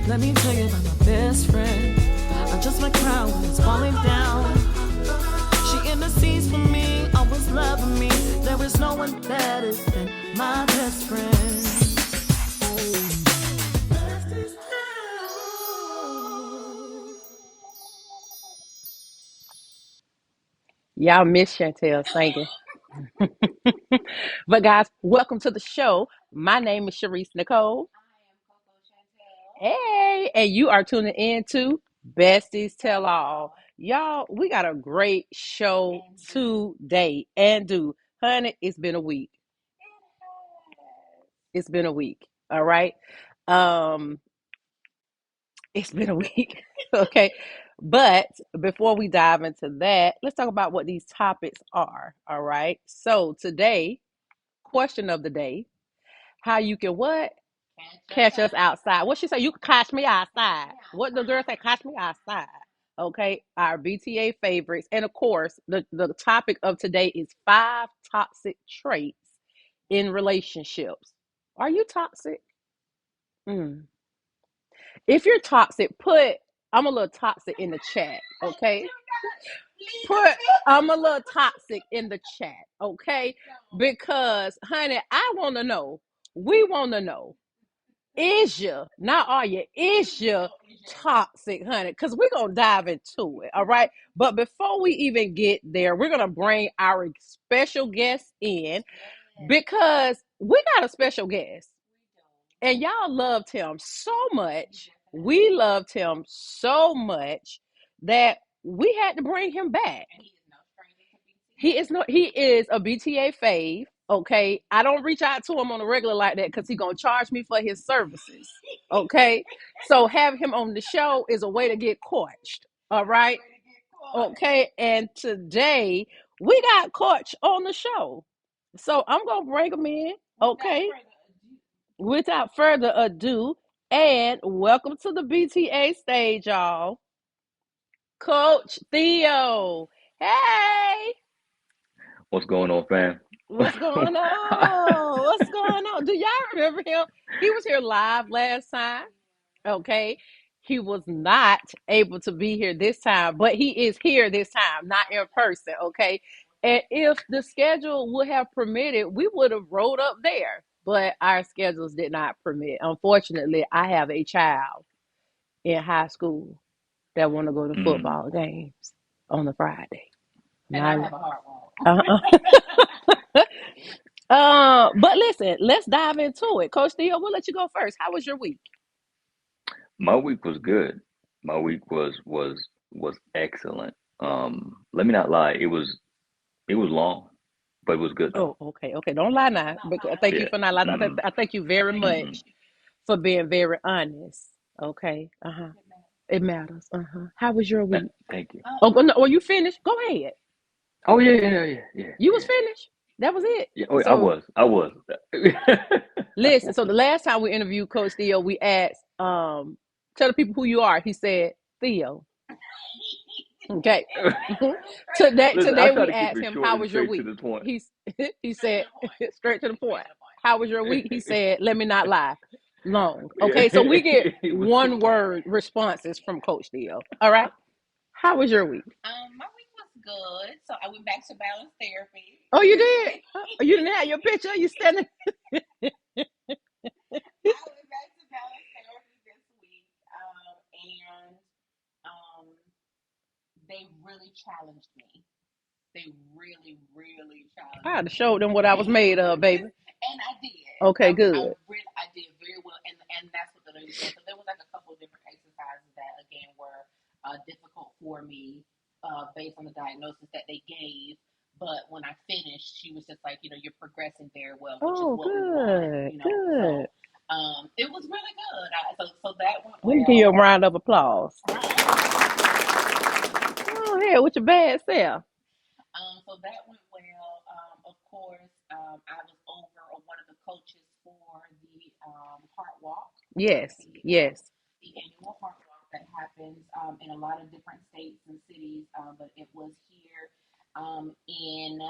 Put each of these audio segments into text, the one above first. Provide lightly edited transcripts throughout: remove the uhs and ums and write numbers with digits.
Let me tell you about my best friend. I'm just my crown when it's falling down. She intercedes for me, always loving me. There is no one better than my best friend. Y'all miss Chantell singing. But guys, welcome to the show. My name is Sherice Nicole. Hey, and you are tuning in to Besties Tell All. Y'all, we got a great show today. And honey, it's been a week. It's been a week. All right. Um, it's been a week. Okay. But before we dive into that, let's talk about what these topics are. All right. So today, question of the day: how you can what? Catch us outside. What she say? You can catch me outside. What the girl say? Catch me outside. Okay, our BTA favorites, and of course, the topic of today is 5 toxic traits in relationships. Are you toxic? Mm. If you're toxic, put I'm a little toxic in the chat. Okay, put I'm a little toxic in the chat. Okay, because honey, I want to know. We want to know. Is you, not are you, is you toxic, honey? Because we're going to dive into it, all right? But before we even get there, we're going to bring our special guest in because we got a special guest. And y'all loved him so much. We loved him so much that we had to bring him back. He is a BTA fave. Okay. I don't reach out to him on a regular like that because he's gonna charge me for his services. Okay. So having him on the show is a way to get coached. All right. Okay. And today we got Coach on the show. So I'm gonna bring him in. Okay. Without further ado, and welcome to the BTA stage, y'all. Coach Theo. Hey. What's going on, fam? What's going on? What's going on? Do y'all remember him? He was here live last time. Okay. He was not able to be here this time, but he is here this time, not in person. Okay. And if the schedule would have permitted, we would have rolled up there, but our schedules did not permit. Unfortunately, I have a child in high school that want to go to Mm. football games on a Friday. And I have a heart wall. But listen, let's dive into it. Coach Theo, we'll let you go first. How was your week? My week was good. My week was excellent. Let me not lie. It was long, but it was good though. Oh, okay, okay. Don't lie now. Because thank you Yeah. for not lying. Mm-mm. I thank you very Mm-mm. much for being very honest. Okay. Uh-huh. It matters. Uh-huh. How was your week? Thank you. Oh, no, well, you finished? Go ahead. Oh yeah, yeah, yeah, yeah, You was yeah, finished? That was it. yeah. Oh, I So was. I was. listen, so the last time we interviewed Coach Theo, we asked, tell the people who you are. He said, Theo. Okay. Listen, I Today try we to keep asked it him, short how and was your straight to week? the point. He said, straight to the point. How was your week? He said, let me not lie. Long. Yeah, Okay, so we get it was. one word responses from Coach Theo. All right. How was your week? My week was good. So I went back to balance therapy. Oh, you did? Oh, you didn't have your picture? You standing? I went back to balance therapy this week. And um, they really challenged me. They really, really I challenged had to me. show them what I was made of, baby. And I did. Okay, good. I did very well, and that's what the lady said. So there was like a couple of different exercises that again were difficult for me based on the diagnosis that they gave. But when I finished, she was just like, you're progressing very well, which is Oh, what we want, good, So good. it was really good. So that went Let me give you a well. round of applause. Right. Oh, hell, with your bad self. So that went well. Of course, I was over one of the coaches for the Heart Walk, Yes, the yes. the annual Heart Walk that happens in a lot of different states and cities, but it was here in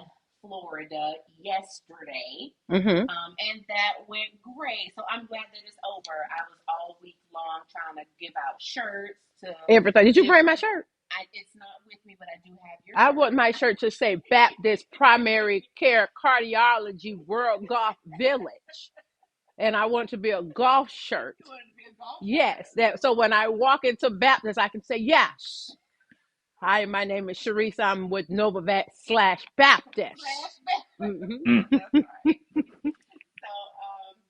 Florida yesterday. Mm-hmm. And that went great. So I'm glad that it's over. I was all week long trying to give out shirts to Everything. Did you bring my shirt? It's not with me, but I do have your I shirt. want my shirt to say Baptist Primary Care Cardiology World Golf Village. And I want it to be a golf shirt. You want it to be a golf Yes. shirt? So when I walk into Baptist, I can say, yes. Hi, my name is Sherice. I'm with Novavax /Baptist. Mm. That's right. So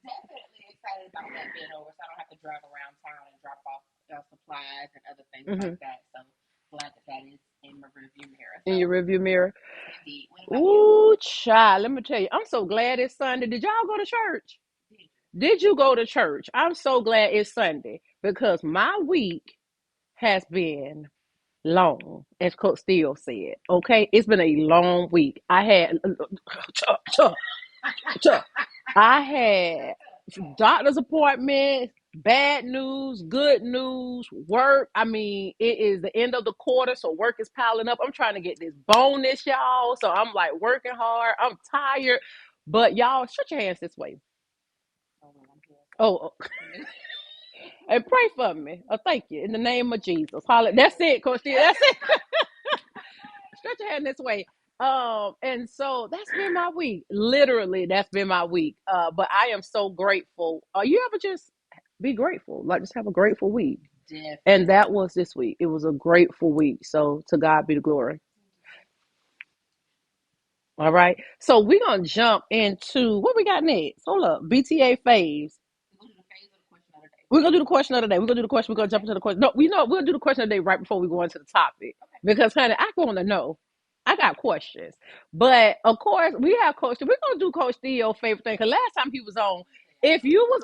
definitely excited about that being over, so I don't have to drive around town and drop off supplies and other things like that. So glad that is in my rearview mirror. In your rearview mirror. Indeed. What about you? Ooh, child. Let me tell you, I'm so glad it's Sunday. Did y'all go to church? Did you go to church? I'm so glad it's Sunday because my week has been long, as Coach Theo said. Okay, it's been a long week. I had doctor's appointments, bad news, good news, work. I mean, it is the end of the quarter, so work is piling up. I'm trying to get this bonus, y'all. So I'm like working hard. I'm tired, but y'all, stretch your hands this way. Oh. And pray for me. Oh, thank you. In the name of Jesus. That's it, Coach Theo. That's it. Stretch your hand this way. And so that's been my week. Literally, that's been my week. But I am so grateful. You ever just be grateful? Like just have a grateful week. Definitely. And that was this week. It was a grateful week. So to God be the glory. All right. So we're gonna jump into what we got next. Hold up. BTA faves. We're gonna do the question of the day. We're gonna do the question. We're gonna jump into the question. No, we'll do the question of the day right before we go into the topic. Because honey, I want to know. I got questions. But of course, we have Coach. We're gonna do Coach Theo's favorite thing. Cause last time he was on, if you was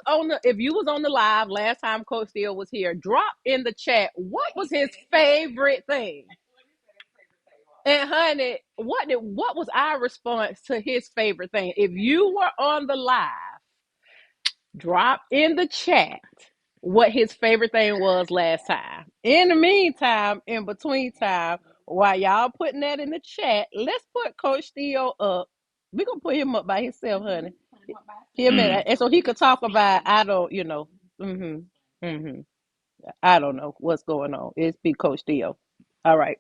on the live last time Coach Theo was here, drop in the chat what was his favorite thing. And honey, what was our response to his favorite thing? If you were on the live, drop in the chat what his favorite thing was last time. In the meantime, in between time, while y'all putting that in the chat, let's put Coach Theo up. We're gonna put him up by himself, honey. And so he could talk about I don't know what's going on. It's be Coach Theo. All right.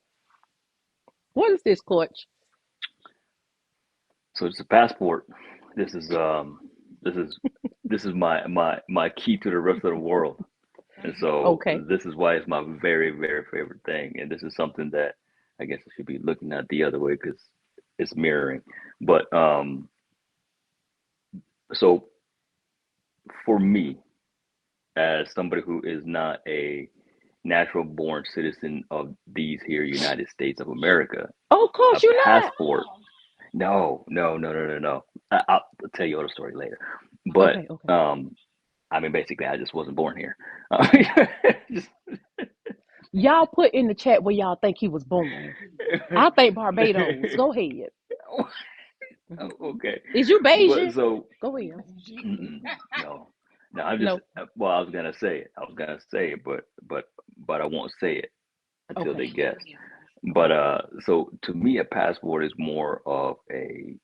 What is this, Coach? So it's a passport. This is my key to the rest of the world. And so this is why it's my very, very favorite thing. And this is something that I guess I should be looking at the other way because it's mirroring. But so for me, as somebody who is not a natural born citizen of these here United States of America, of course you're passport. No. I'll tell you all the story later. But I mean, basically, I just wasn't born here. Y'all put in the chat where y'all think he was born. I think Barbados. Go ahead. Okay. Is you Bayesian? But so go ahead. No. I'm just. Well, I was gonna say it, but I won't say it until they guess. But so to me, a passport is more of the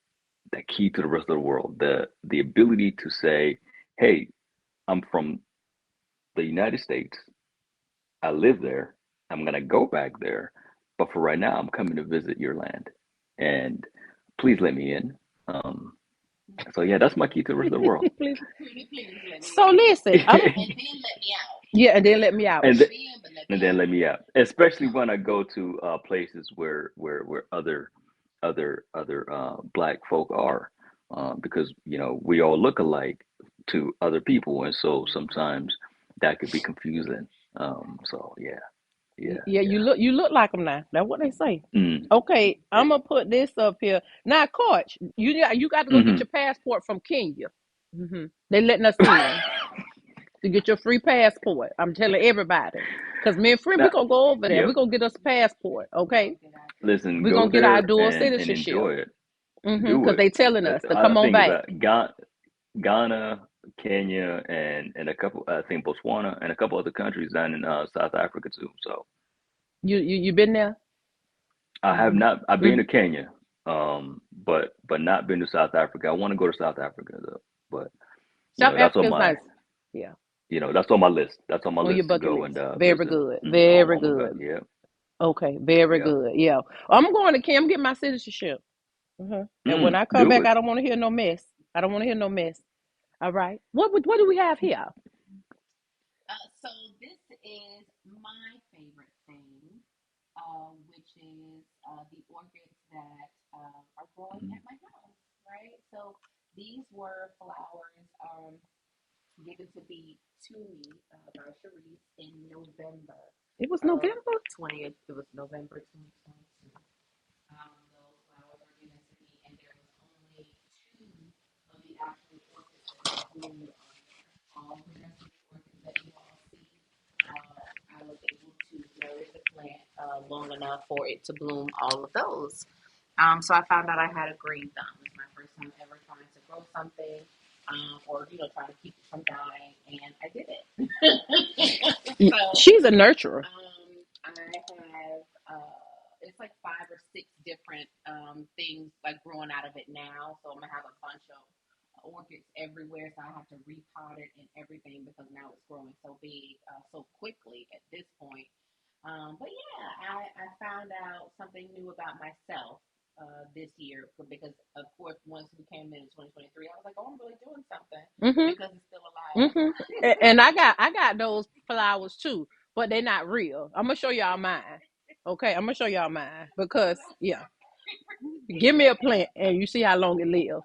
key to the rest of the world. The ability to say, hey, I'm from the United States. I live there. I'm gonna go back there, but for right now, I'm coming to visit your land, and please let me in. So yeah, that's my key to the rest of the world. please so listen, and then let me out. Yeah, and then let me out. And then let me out. Especially when I go to places where other Black folk are, because we all look alike to other people, and so sometimes that could be confusing. So yeah. You look like them now. That's what they say. Okay, I'm gonna put this up here now, Coach. You got to go get your passport from Kenya. They letting us in to get your free passport. I'm telling everybody, because me and Free, we gonna go over there. We gonna get us a passport. Okay. Listen, we're gonna get our dual citizenship. And enjoy it. Because they telling us to come on back. Ghana, Kenya, and a couple, I think Botswana and a couple other countries down in South Africa too. So you been there? I have not. I've been to Kenya, but not been to South Africa. I want to go to South Africa though. But South Africa's nice. Yeah. That's on my list. That's on my On your list to bucket go and list. Very visit. good. All Very Mama Got. good. Yeah, Okay, very yeah. good. Yeah. I'm going to Kim get my citizenship. And when I come Do back, it. I don't want to hear no mess. I don't want to hear no mess. All right. What do we have here? So this is my favorite thing, which is the orchids that are growing Mm. at my house, right? So these were flowers given to me by Sherice in November It was of November. 20th. It was November 2022. Those flowers were given to me, and there was only two of the actual orchids that bloomed on there. All the rest of the orchids that you all see, I was able to nourish the plant long enough for it to bloom all of those. So I found out I had a green thumb. It's my first time ever trying to grow something, or trying to keep it from dying, and I did it. So She's a nurturer. I have it's like 5 or 6 different things like growing out of it now. So I'm gonna have a bunch of orchids everywhere. So I have to repot it and everything because now it's growing so big so quickly at this point. But yeah, I found out something new about myself this year because of course once we came in 2023, I was like, oh, I'm really doing something Mhm. because it's still alive. Mhm. And I got those flowers too, but they're not real. I'm gonna show y'all mine. Okay, I'm gonna show y'all mine because yeah, give me a plant and you see how long it lives.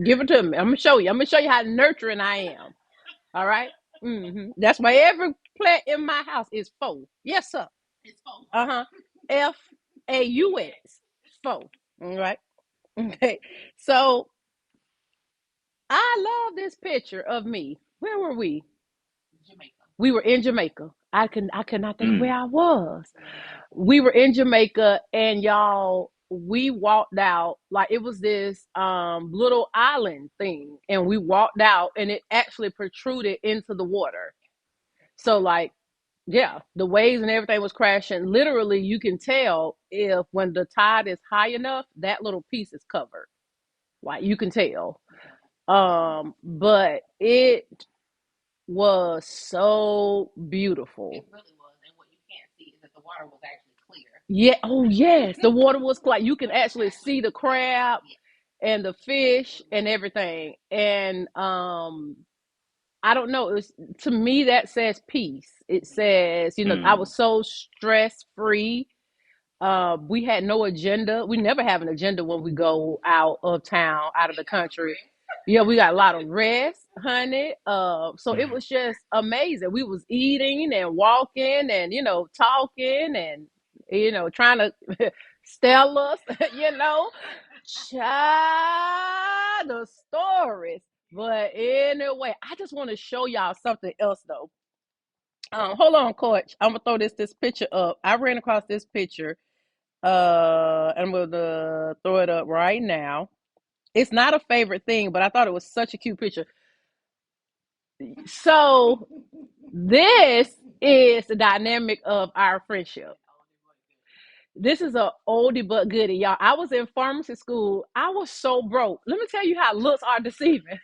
Give it to me. I'm gonna show you. I'm gonna show you how nurturing I am. All right. That's why every plant in my house is faux. Yes, sir. It's full. FAUX. Faux. All right. Okay. So I love this picture of me. Where were we? Jamaica. We were in Jamaica. I could not think of where Mm. I was. We were in Jamaica and y'all, we walked out like it was this little island thing. And we walked out and it actually protruded into the water. So like, yeah, the waves and everything was crashing. Literally, you can tell if when the tide is high enough, that little piece is covered. Like you can tell. But it was so beautiful. It really was. And what you can't see is that the water was actually clear. Yeah. Oh yes, the water was clear. You can actually see the crab Yeah. and the fish and everything. And I don't know. It was to me that says peace. It says, I Mm. was so stress free. We had no agenda. We never have an agenda when we go out of town, out of the country. Yeah, we got a lot of rest, honey. So it was just amazing. We was eating and walking and talking and trying to tell us, child the stories. But anyway, I just want to show y'all something else though. Hold on, Coach. I'm gonna throw this picture up. I ran across this picture. I'm gonna throw it up right now. It's not a favorite thing, but I thought it was such a cute picture. So this is the dynamic of our friendship. This is a oldie but goodie, y'all. I was in pharmacy school. I was so broke. Let me tell you how looks are deceiving.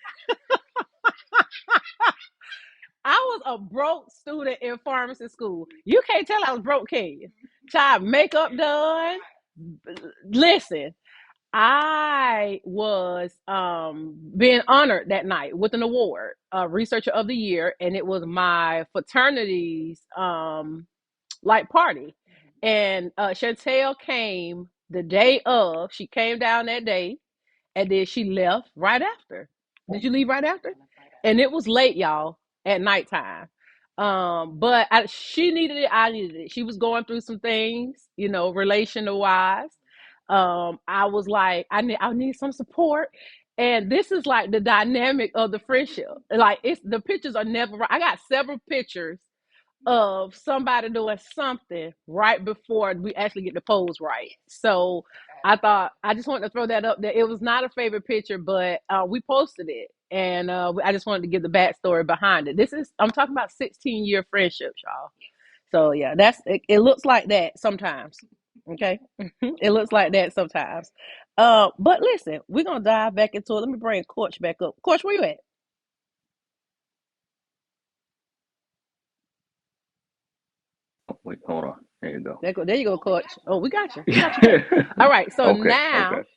I was a broke student in pharmacy school. You can't tell I was broke, can you? Child, makeup done. Listen, I was being honored that night with an award, Researcher of the Year, and it was my fraternity's like party. And Chantell came the day of. She came down that day, and then she left right after. Did you leave right after? And it was late, y'all, at nighttime. But she needed it. I needed it. She was going through some things, relational wise. I was like, I need some support. And this is like the dynamic of the friendship. Like the pictures are never right. I got several pictures of somebody doing something right before we actually get the pose right. So I thought I just wanted to throw that up there. It was not a favorite picture, but we posted it, and I just wanted to give the backstory behind it. I'm talking about 16-year friendships, y'all. So yeah, it looks like that sometimes. Okay, it looks like that sometimes. But listen, we're gonna dive back into it. Let me bring Coach back up. Coach, where you at? Wait, hold on. There you go. There you go, Oh, we Coach. got you. Oh, we We got got you. We you. got you good. All right. So Okay. now Okay.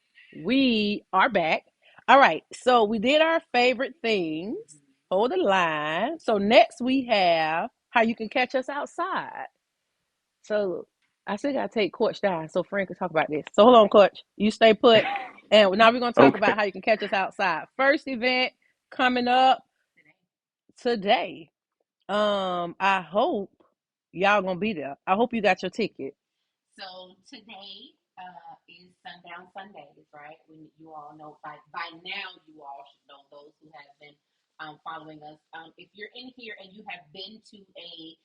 we are back. All right. So we did our favorite things. Hold the line. So next we have how you can catch us outside. So I still gotta take Coach down so Frank can talk about this. So hold on, Coach. You stay put. And now we're gonna talk Okay. about how you can catch us outside. First event coming up today. I hope y'all gonna be there. I hope you got your ticket. So today is Sundown Sundays, right? When you all know by now, you all should know those who have been following us. If you're in here and you have been to a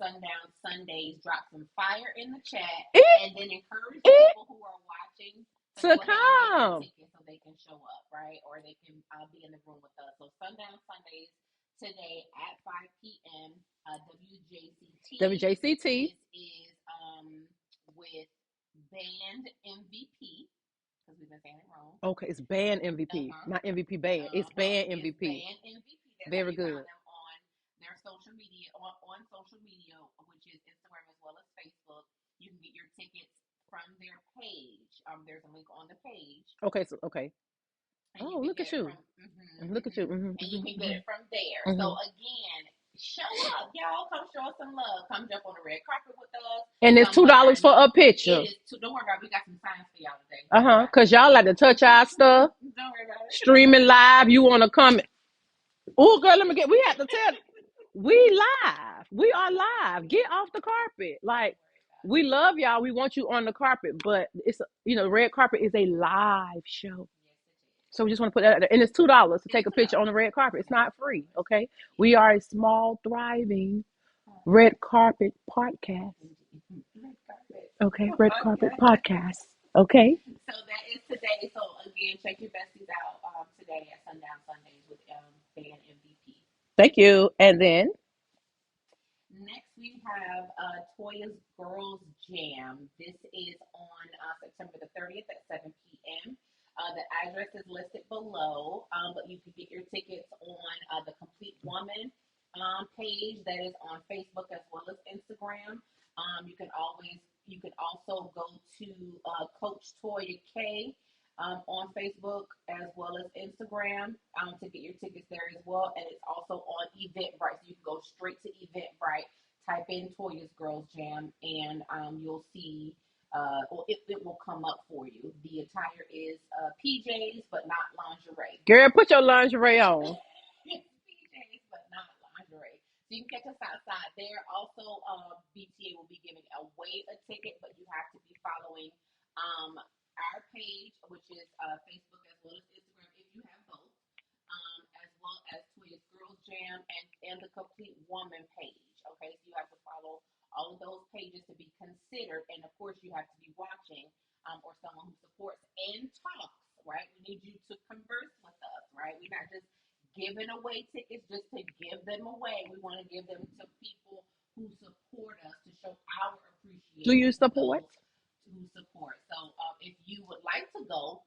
Sundown Sundays, drop some fire in the chat and then encourage the people who are watching to To go ahead and get their come. tickets so they can show up, right? Or they can be in the room with us. So Sundown Sundays today at 5 p.m. WJCT. WJCT. This is with band MVP because we've been saying it wrong. Okay, it's band MVP, not MVP band. It's band MVP. It's band MVP. That's Very how you good. find them on their social media, on social media, which is Instagram as well as Facebook. You can get your tickets from their page. There's a link on the page. Okay, so okay. And Oh, look at you. Look at you. And you can get it from there. So again, show up, y'all. Come show us some love. Come jump on the red carpet with us. And it's $2 for a picture. It is don't worry about it. We got some signs for y'all today. Cause y'all like to touch our stuff. Don't worry about it. Streaming live. You wanna come? Oh, girl, we have to tell. We live. We are live. Get off the carpet. Like, we love y'all. We want you on the carpet, but it's red carpet is a live show. So we just want to put that out there. And it's $2 to take a picture on the red carpet. It's not free, okay? We are a small, thriving red carpet podcast. Okay, red carpet podcast. Okay. So that is today. So again, check your besties out today at Sundown Sundays with band MVP. Thank you. And then next we have Toya's Girls Jam. This is on September the 30th at 7 p.m. The address is listed below, but you can get your tickets on the Complete Woman page that is on Facebook as well as Instagram. You can also go to Coach Toya K on Facebook as well as Instagram to get your tickets there as well. And it's also on Eventbrite. So you can go straight to Eventbrite, type in Toya's Girls Jam, and you'll see it will come up for you. The attire is PJs, but not lingerie. Girl, put your lingerie on. PJs, but not lingerie. So you can catch us outside there. Also, BTA will be giving away a ticket, but you have to be following our page, which is Facebook as well as Instagram, if you have both, as well as Toya's Girls Jam and the Complete Woman page. Okay, so you have to follow all of those pages to be considered, and of course, you have to be watching or someone who supports and talks. Right, we need you to converse with us. Right, we're not just giving away tickets just to give them away. We want to give them to people who support us to show our appreciation. Do you support? Who support. So if you would like to go,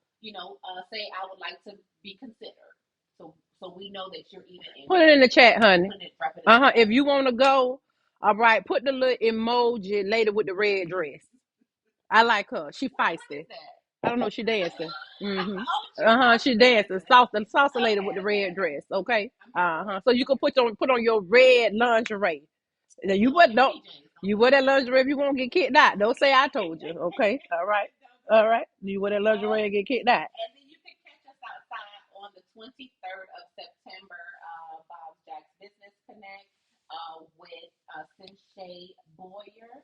say I would like to be considered. So we know that you're even in. Put it in the chat, honey. Drop it in the chat. If you want to go, all right, put the little emoji lady with the red dress. I like her. She feisty. I don't know. She dancing. She dancing. Salsa lady with the red dress. Okay. So you can put on your red lingerie. Now you wear that lingerie if you won't get kicked out. Don't say I told you. Okay. All right. You wear that lingerie and get kicked out. And then you can catch us outside on the 23rd of September, Bob Jack's Business Connect with Senshay Boyer.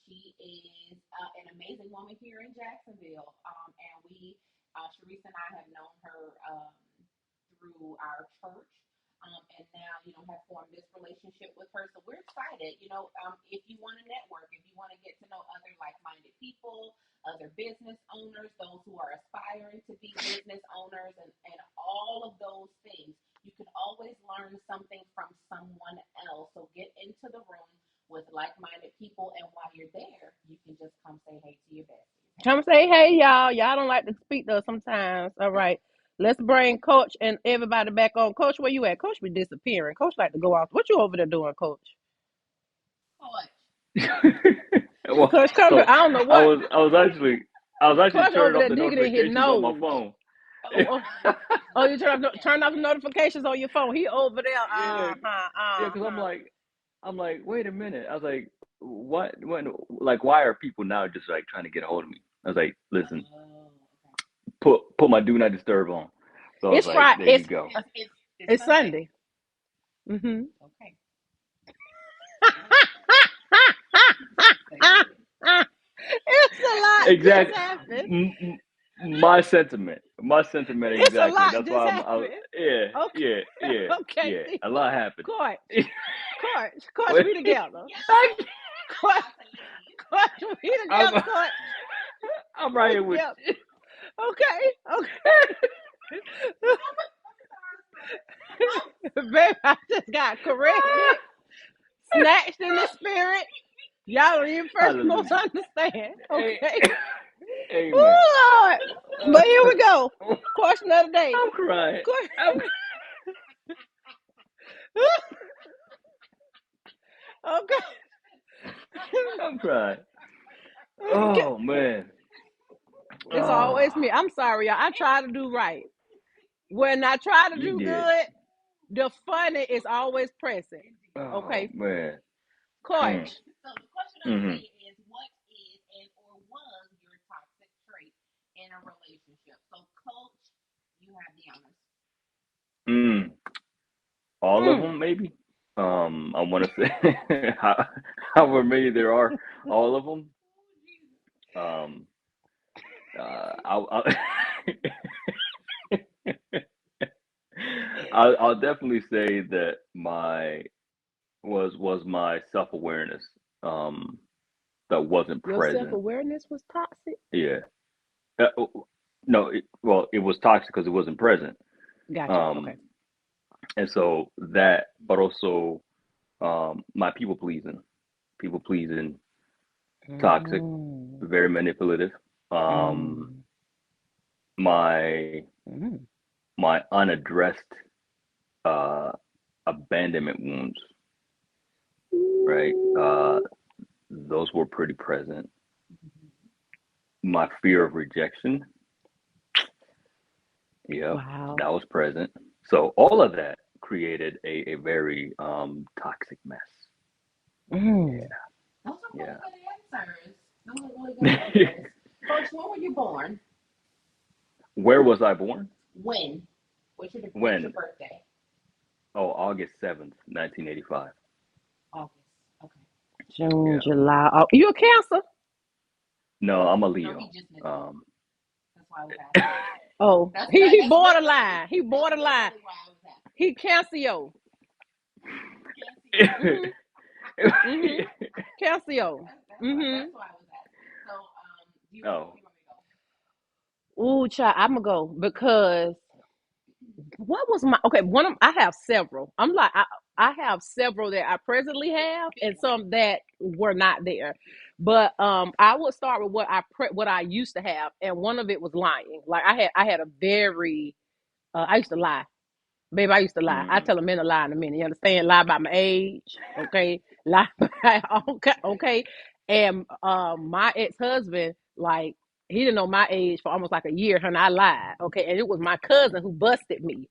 She is an amazing woman here in Jacksonville, and Sherice and I have known her through our church, and now have formed this relationship with her. So we're excited. If you want to network, if you want to get to know other like-minded people, other business owners, those who are aspiring to be business owners, and all of those things, you can always learn something from someone else. So get into the room with like-minded people, and while you're there, you can just come say hey to your bestie. Come say hey, y'all. Y'all don't like to speak to us sometimes. All right. Let's bring Coach and everybody back on. Coach, where you at? Coach be disappearing. Coach like to go off. What you over there doing, Coach? Coach. Well, Cause Kirby, so I don't know I what. was I was actually I was actually Crush turning over off there the digging in his notifications on my nose. phone. Oh, oh, oh, you turn off the notifications on your phone. He over there. Yeah, yeah, because Uh-huh. I'm like, wait a minute. I was like, what? When? Like, why are people now just like trying to get a hold of me? I was like, listen, Oh, okay. put my do not disturb on. So I was It's like, Friday. there you go. It's It's Sunday. Sunday. Mm-hmm. Okay. Say less. Say less. It's a lot just Exactly. happened. My sentiment It's a exactly. lot That's why just I was, happened. yeah, Okay. yeah, yeah, Okay, yeah. A Theo. lot happened. Coach, Wait, we together. Yes, Coach, I believe. we I'm together, Coach. I'm right We here with. together. Okay. Baby, I just got corrected, snatched in the spirit. Y'all don't even first most Hallelujah. understand. A- Okay. Amen. Oh, Lord. But here we go. Question of the day. I'm crying. Question. I'm, Okay. I'm crying. Okay. Oh man. It's Oh, always me. I'm sorry, y'all. I try to do right. When I try to you do did. good, the funny is always present. Oh Okay. man. Mm, Coach. So the question of the mm-hmm. day is, what is and or was your toxic trait in a relationship? So, Coach, you have the honors. Mm. All of Mm. them, maybe. I want to say, however many there are, all of them. Um, I'll I'll definitely say that my was my self awareness. Um, that wasn't Your self present. awareness was toxic. Yeah. No. Well, it was toxic because it wasn't present. Gotcha. Okay. Um, and so that, but also my people pleasing, toxic, Mm. very manipulative. Um, Mm. my Mm. my unaddressed uh, abandonment wounds, right? Those were pretty present. My fear of rejection, yep, Wow. that was present. So all of that created a very toxic mess. Mm. Those are really Yeah, good answers. Those are really good yeah. answers. Coach, when were you born? Where was I born? When? What's your When? birthday? Oh, August 7th, 1985. August. Okay. June, Yeah. July. Oh, you a Cancer? No, I'm a No, he Leo. just missed it. Um, That's why I was asking. Oh, That's he that, he that's literally borderline. He that's borderline. literally why I was asking. He Cancio. Cancio. Mhm. Mhm. Cancio. Mhm. That's why I was asking. So, do you want to go? oh, You want me to go? Ooh, child, I'm gonna go because what was my okay? I have several. I have several that I presently have, Pick and one. some that were not there. But I will start with what I used to have, and one of it was lying. Like I had a very I used to lie. Baby, I used to lie. I mm, tell a man a lie in a minute. You understand? Lie about my age, okay? Lie about, okay. And my ex husband, like, he didn't know my age for almost like a year, and I lied, okay? And it was my cousin who busted me.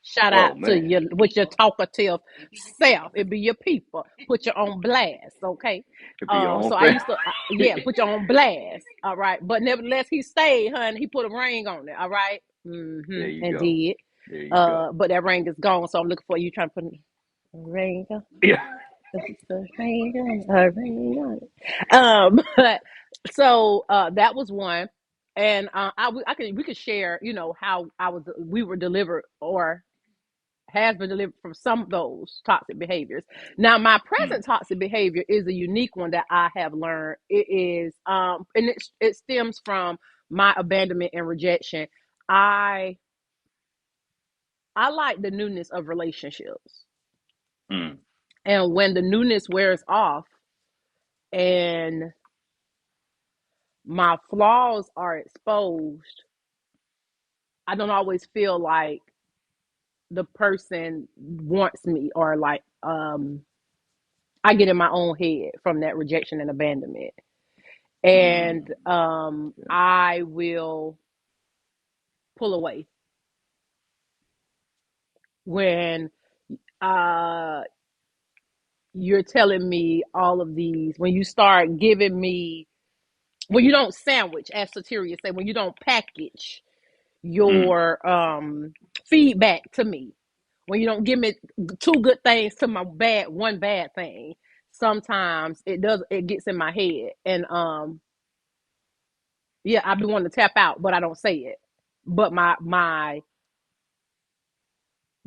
Shout oh out to man, you Your with your people. talkative It be your self. people. It be your people. Put your own blast, okay? could be your own So I family. used to, yeah, put your own blast, all right? But nevertheless, he stayed, honey. He put a ring on it, all right? There you And go. did. There you go. But that ring is gone, so I'm looking for you trying to put a ring on. Yeah. A ring on, a ring on it. But so that was one, and we could share, how we were delivered or has been delivered from some of those toxic behaviors. Now, my Mm, present toxic behavior is a unique one that I have learned. It is, and it stems from my abandonment and rejection. I I like the newness of relationships. mm, And when the newness wears off and my flaws are exposed, I don't always feel like the person wants me or like I get in my own head from that rejection and abandonment. And I will pull away when you're telling me all of these, when you start giving me, when you don't sandwich, as Soteria say, when you don't package your feedback to me, when you don't give me two good things to my one bad thing, sometimes it gets in my head. And yeah, I be wanting to tap out, but I don't say it. But my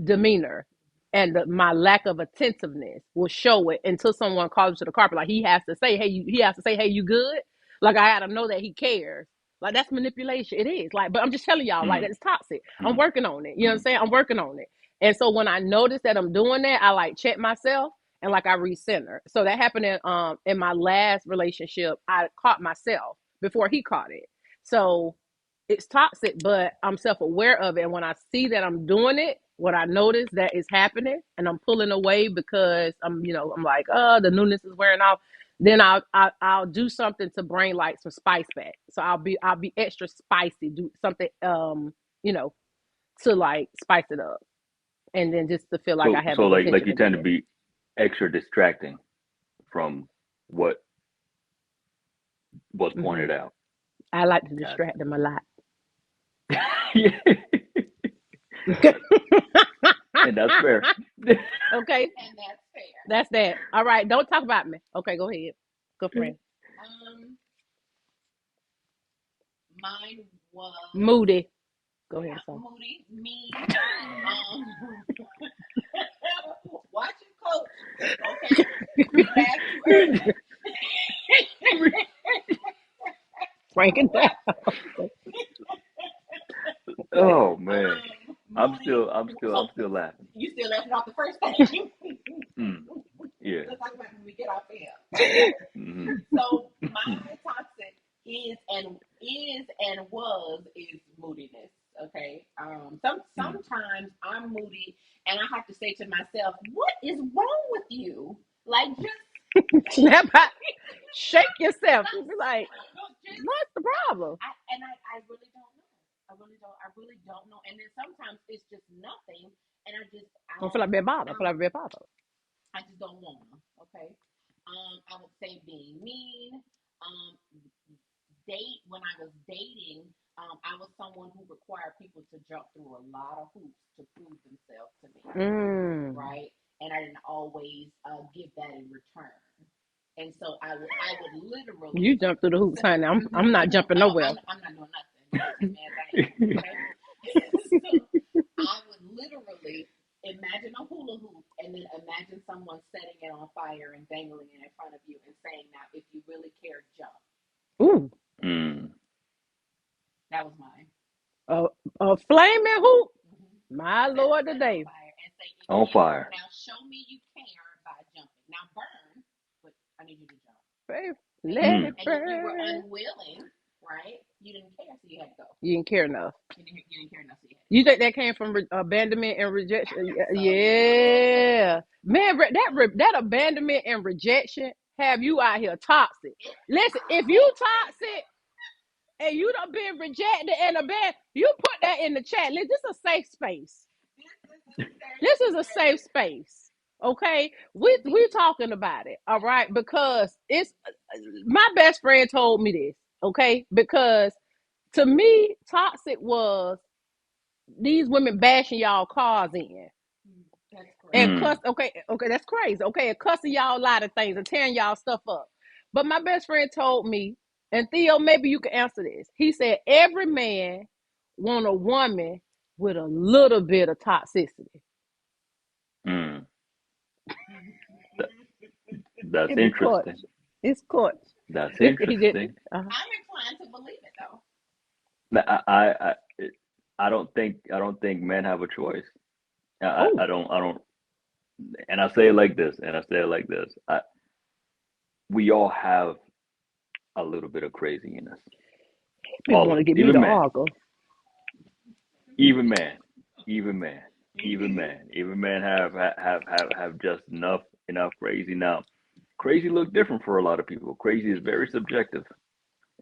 demeanor and my lack of attentiveness will show it until someone calls to the carpet. Like he has to say, "Hey, you good?" Like I gotta know that he cares. Like that's manipulation. It is. Like, but I'm just telling y'all, like that's toxic. I'm working on it. You know what I'm saying? I'm working on it. And so when I notice that I'm doing that, I like check myself and like I recenter. So that happened in my last relationship. I caught myself before he caught it. So it's toxic, but I'm self-aware of it. And when I see that I'm doing it, when I notice that it's happening and I'm pulling away because I'm like, oh, the newness is wearing off, then I'll do something to bring like some spice back. So I'll be extra spicy, do something you know, to like spice it up. And then just to feel like I have So the like intention you to be tend to there. be extra distracting from what was pointed out. I like to Gotcha. distract them a lot. And that's fair. Okay. And that's fair. That's that. All right. Don't talk about me. Okay, go ahead. Good friend. Mine was Moody. Go ahead, son. moody, mean. Watch your coach. Okay, we laugh too early. Break it down. Oh man. I'm Moody. still laughing. You still laughing off the first thing? Yeah. Let's talk about it when we get off here. Mm-hmm. So my toxic is moodiness. Okay. Sometimes I'm moody and I have to say to myself, what is wrong with you? Like just Snap out. Shake yourself. You be like, what's the problem? I really don't know. I really don't know. And then sometimes it's just nothing and I don't feel like being bothered. I feel like being bothered. I just don't want to. Okay. I would say being mean. When I was dating, I was someone who required people to jump through a lot of hoops to prove themselves to me, right? And I didn't always give that in return. And so I would literally. You jump through the hoops, honey. I'm not jumping nowhere. I'm not doing nothing. Okay? So I would literally imagine a hula hoop and then imagine someone setting it on fire and dangling it in front of you and saying, now, if you really care, jump. Ooh. That was mine. A flaming hoop? My Lord, today. On fire. Now show me you care by jumping. Now burn, but I need you to jump. Babe, let it burn. And if you were unwilling, right? You didn't care, so you had to go. You didn't care enough. You didn't care enough, so you had to go. You think that came from abandonment and rejection? Yeah. Man, that abandonment and rejection have you out here toxic. Listen, if you toxic and you done been rejected and abandoned, you put that in the chat. This is a safe space. This is a safe space. Okay? We're talking about it, all right? Because it's my best friend told me this, okay? Because to me, toxic was these women bashing y'all cars in. And cuss, okay, that's crazy. Okay, and cussing y'all out of things and tearing y'all stuff up. But my best friend told me, and Theo, maybe you can answer this. He said every man want a woman with a little bit of toxicity. That's interesting. It's caught. That's interesting. I'm inclined to believe it though. I don't think men have a choice. I don't. And I say it like this. We all have a little bit of crazy in us. People want to get me to argue. Even men have just enough crazy. Now, crazy look different for a lot of people. Crazy is It very does. subjective,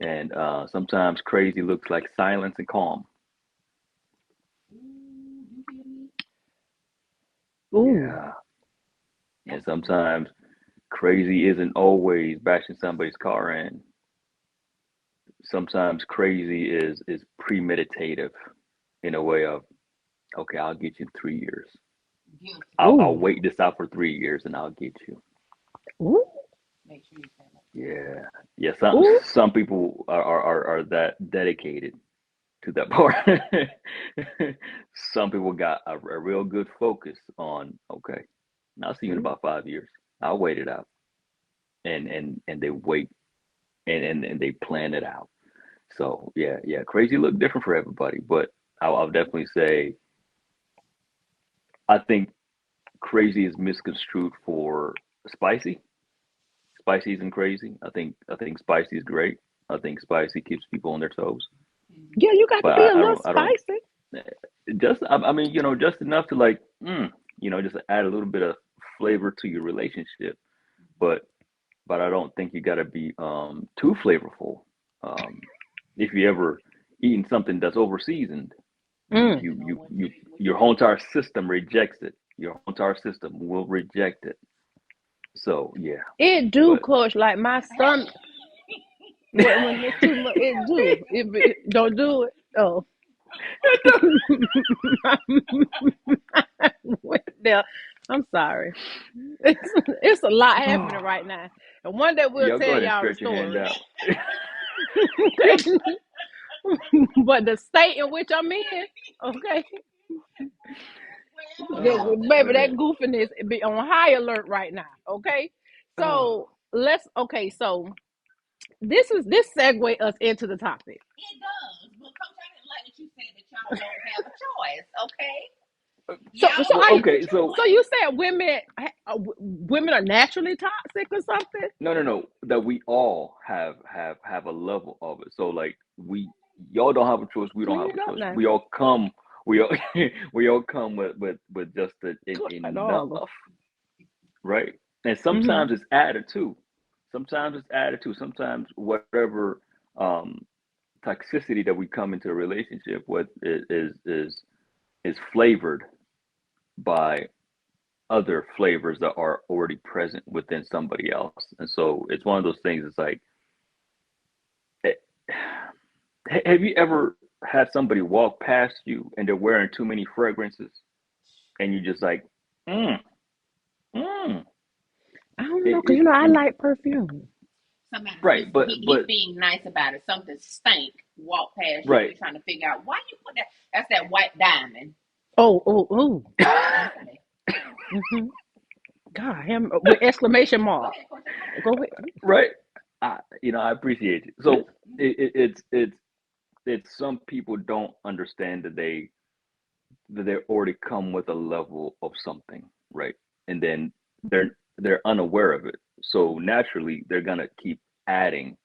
and sometimes crazy looks like silence and calm. You hear me? Ooh. Yeah, and That's a good one. sometimes crazy isn't always bashing somebody's car in. Sometimes crazy is premeditative in a way of, okay, I'll get you in 3 years. Guilty. I'll Ooh. wait this out for 3 years and I'll get you. Ooh. Make sure you say that. Yeah, yeah. Some Ooh. some people are that dedicated to that part. Some people got a real good focus on, okay, I'll see you in Ooh. about 5 years. I'll wait it out, and they wait and they plan it out. So yeah, yeah. Crazy look different for everybody, but I'll definitely say I think crazy is misconstrued for spicy. Spicy isn't crazy. I think spicy is great. I think spicy keeps people on their toes. Yeah, you got to But be a I little don't I don't spicy. just I mean, just enough to like just add a little bit of flavor to your relationship. But I don't think you got to be too flavorful. Um, if you ever eaten something that's over seasoned, Mm. You know what your you whole eat. entire system rejects it. Your whole entire system will reject it. So yeah, It do, but coach. Like my son, when it's too much, it do. Don't do it. Oh, wait there. I'm sorry. It's a lot happening right now, and one day we'll y'all go tell ahead and y'all the stretch your hand story. out. Okay, but the state in which I'm in, okay, Oh baby, that man, goofiness be on high alert right now. Okay, oh so so this segue us into the topic. It does, but Coach, I didn't like that you said that y'all don't have a choice. Okay, So y'all so well, don't I have a okay, so so choice. you said women are naturally toxic or something? no, that we all have a level of it. So like y'all don't have a choice. We don't Clean have it a up choice. now. We all we all come with just Like the enough, other. right? And Mm-hmm. sometimes it's added to. Sometimes it's added to. Sometimes whatever um, toxicity that we come into a relationship with is flavored by other flavors that are already present within somebody else. And so it's one of those things. It's like, eh, have you ever had somebody walk past you and they're wearing too many fragrances, and you just like, mm, mm, I don't know, it, cause you know I it, like perfume. Somebody right? he's being nice about it. Something stank. Walk past you. Right. You're trying to figure out why you put that. That's that white diamond. Oh. Okay. Mm-hmm. God, him with exclamation Go mark. ahead, Coach. I'm listening. Go ahead. Right. I appreciate it. So it's some people don't understand that they already come with a level of something, right? And then they're unaware of it. So naturally, they're gonna keep adding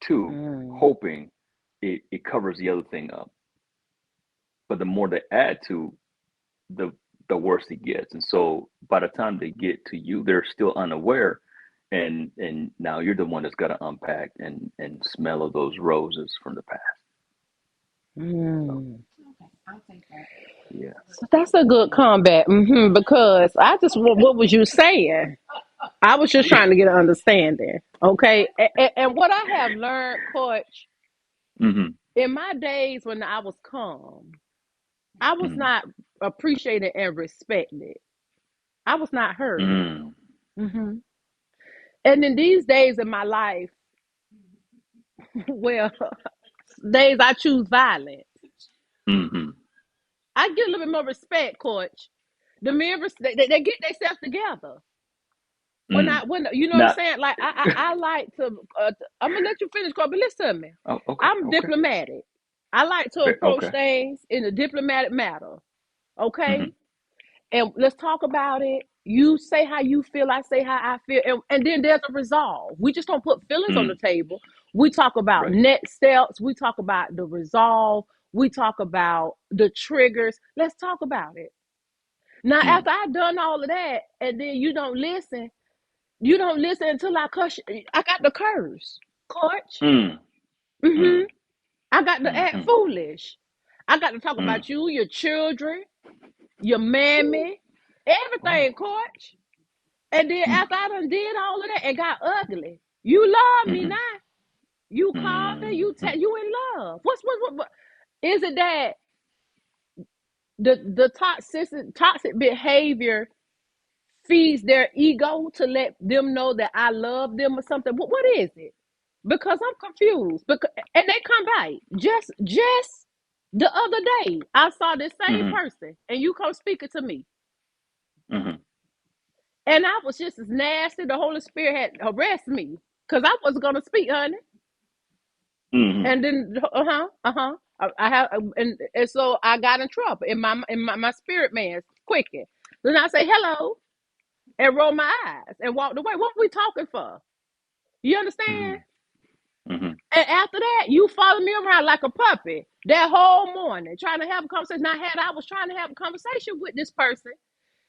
to, Mm. hoping it covers the other thing up. But the more they add to, the the worse it gets. And so by the time they get to you, they're still unaware, and now you're the one that's got to unpack and smell of those roses from the past. So Mm. Okay, I'll take that. yeah. That's a good So point. that's a good comeback. Because I just what was you saying? I was just trying to get an understanding. Okay, and what I have learned, Coach, Mm-hmm. in my days when I was calm, I was Mm-hmm. not appreciated and respected. I was not heard. Mm-hmm. Hmm. And in these days in my life, well, days I choose violence, Mm-hmm. I get a little bit more respect, Coach. The men, they get themselves together. Mm. When you know what I'm Not. saying, like I like to. I'm gonna let you finish, Coach, but listen to me. Oh, okay. I'm Okay. diplomatic. I like to approach Okay. things in a diplomatic manner. Okay, Mm-hmm. and let's talk about it. You say how you feel, I say how I feel, and then there's a resolve. We just don't put feelings on the Mm. table. We talk about Right. next steps. We talk about the resolve. We talk about the triggers. Let's talk about it. Now, Mm. after I've done all of that, and then you don't listen, You don't listen until I cuss. I got to curse, coach. Mm, Hmm. mm, I got to act mm-hmm, foolish. I got to talk mm. about you, your children, your mammy, Wow. everything, coach. And then Mm, after I done did all of that, it got ugly. You love me mm-hmm, now. You called me. mm-hmm, You in love. What? Is it that the toxic behavior feeds their ego to let them know that I love them or something? What is it? Because I'm confused. Because and they come back. Just the other day, I saw this same mm-hmm, person, and you come speaking to me, mm-hmm, and I was just as nasty. The Holy Spirit had arrested me because I wasn't gonna speak, honey. mm-hmm. And then I have and so I got in trouble in my spirit man's quicken. Then I say hello and roll my eyes and walked away. What we talking for? You understand? Mhm, mhm, And after that, you follow me around like a puppy that whole morning, trying to have a conversation. I was trying to have a conversation with this person.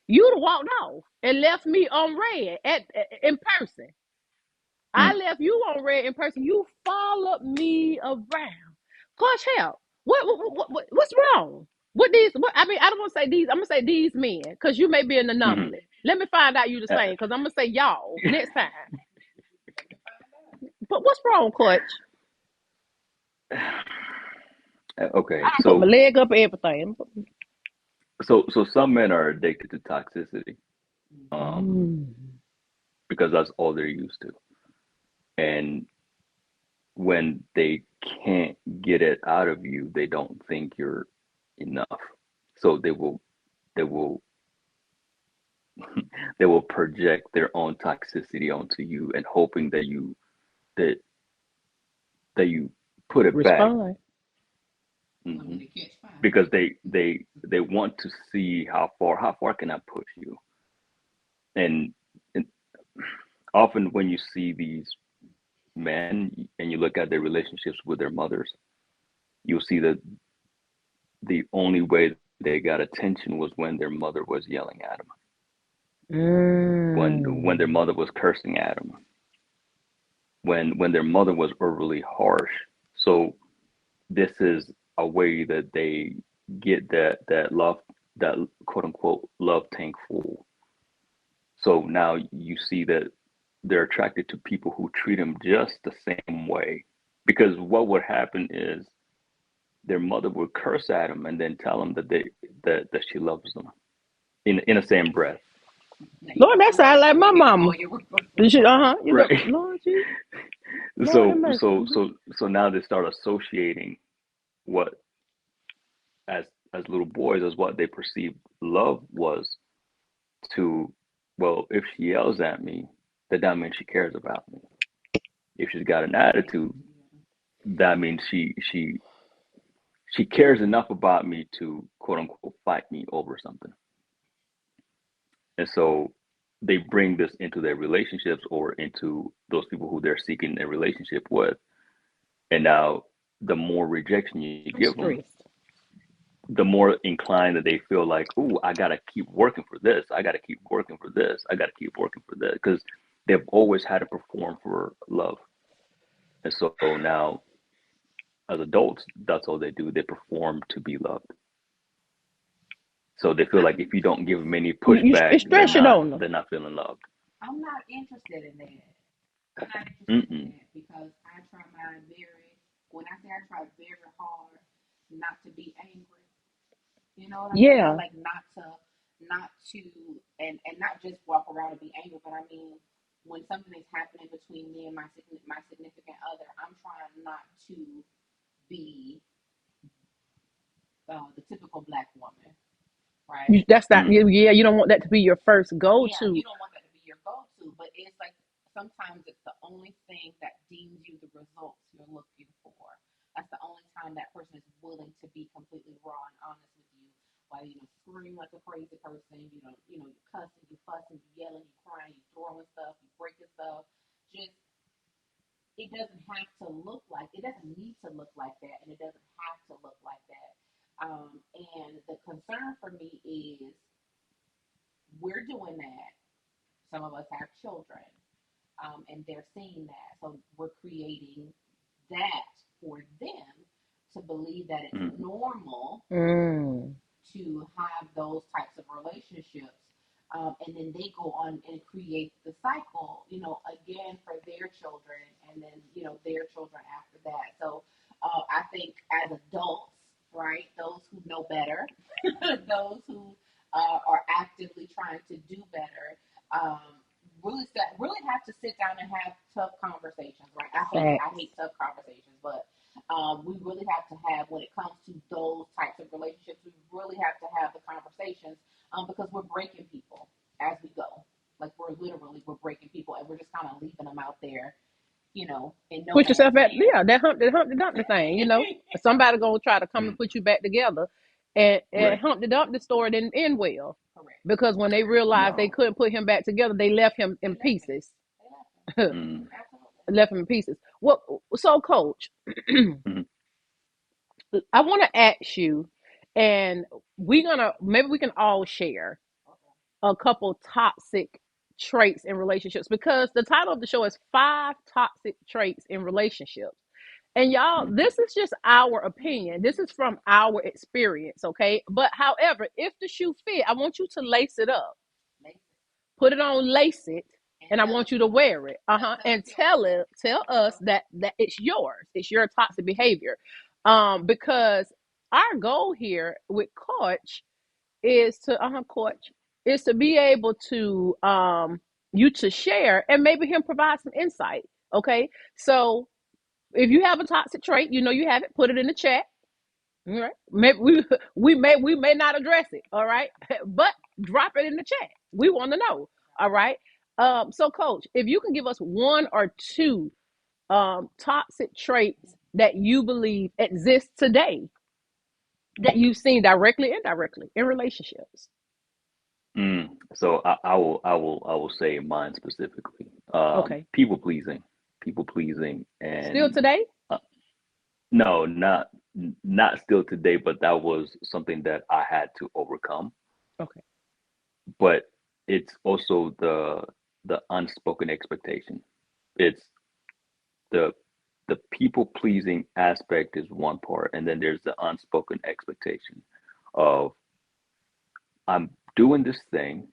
You'd have walked off and left me on red in person. I mm. left you on red in person. You followed me around. Coach, help. What's wrong? What these? What I mean, I don't want to say these. I'm gonna say these men because you may be an Mhm. anomaly. Let me find out you the Uh, same because I'm gonna say y'all next time. But what's wrong, Coach? okay, I put my leg up and everything. so some men are addicted to toxicity, um, Mm. because that's all they're used to, and when they can't get it out of you, they don't think you're enough. So they will they will project their own toxicity onto you and hoping that that you put it back. Respond. Hmm. To catch fire. Because they want to see how far can I push you, and, and often when you see these men and you look at their relationships with their mothers, you'll see that the only way they got attention was when their mother was yelling at them, when their Mm. mother was cursing at them, when their mother was overly harsh. So this is a way that they get that love, that quote unquote love tank full. So now you see that they're attracted to people who treat them just the same way. Because what would happen is their mother would curse at them and then tell them that she loves them in the same breath. Now you Lord, know that I'm right. sound like my You get mama. all your You know, Right. Lord Jesus, Lord have So mercy. so so so now they start associating what as as little boys as what they perceived love was to, well, if she yells at me, that means she cares about me. If she's got an mix attitude, them together. that means she cares enough about me to quote unquote fight me over something. And so they bring this into their relationships or into those people who they're seeking a relationship with. And now the more rejection you I'm give them, stressed. the more inclined that they feel like, "Ooh, I got to keep working for this. I got to keep working for this. I got to keep working for this." Because they've always had to perform for love. And so now as adults, that's all they do. They perform to be loved. So they feel like I'm if you don't give them any You pushback, stress it on them. they're not feeling loved. I'm not interested in that. I'm not interested in Mm-mm. that because I try my very when I say I try very hard not to be angry. You know what I'm saying? Yeah. Like not to and not just walk around and be angry, but I mean when something is happening between me and my significant other, I'm trying not to be the typical black woman, right? That's not. Mm. Yeah, you don't want that to be your first go Yeah, to. you don't want that to be your go-to, but it's like sometimes it's the only thing that deems you the results you're looking for. That's the only time that person is willing to be completely raw and honest with you. While you know, scream like a crazy person, you cussing, you fussing, you yelling, you crying, you throwing stuff, you breaking stuff. Just it doesn't have to look like it doesn't need to look like that, and it doesn't have to look like that. And the concern for me is we're doing that. Some of us have children. and they're seeing that. So we're creating that for them to believe that it's Mm. normal Mm. to have those types of relationships. And then they go on and create the cycle, again for their children, and then their children after that. So I think as adults, right, those who know better, those who are actively trying to do better, really have to sit down and have tough conversations. Right, I Facts. hate tough conversations, but we really have to have, when it comes to those types of relationships, we really have to have the conversations, because we're breaking people as we go. Like we're breaking people, and we're just kind of leaving them out there, in no Put man's yourself at, land. yeah, that Humpty Dumpty thing, Somebody gonna try to come and Mm. put you back together, and Right. Humpty Dumpty story didn't end well, Correct. because when they realized they No. couldn't put him back together, they left him They in left him. pieces. They left him. Mm. Absolutely. Left him in pieces. What? So, Coach, Mm. I want to ask you, and maybe we can all share Okay. a couple toxic traits in relationships, because the title of the show is Five Toxic Traits in Relationships. And y'all, Mm. this is just our opinion. This is from our experience, okay? But however, if the shoe fit, I want you to lace it up. Lace it. Put it on, lace it, And and I tell want us you to yours. wear it. Uh-huh. And tell us that it's yours. It's your toxic behavior. Because our goal here with Coach is to Coach is to be able to you to share, and maybe him provide some insight. Okay. So if you have a toxic trait, you have it, put it in the chat. All right. Maybe we may not address it. All right. But drop it in the chat. We want to know. All right. So Coach, if you can give us one or two toxic traits that you believe exist today, that you've seen directly and indirectly in relationships. Mm. So I will say mine specifically. Okay. People pleasing, Still and today? uh, no, not still today, but that was something that I had to overcome. Okay. But it's also the unspoken expectation. It's the the people pleasing aspect is one part, and then there's the unspoken expectation of I'm doing this thing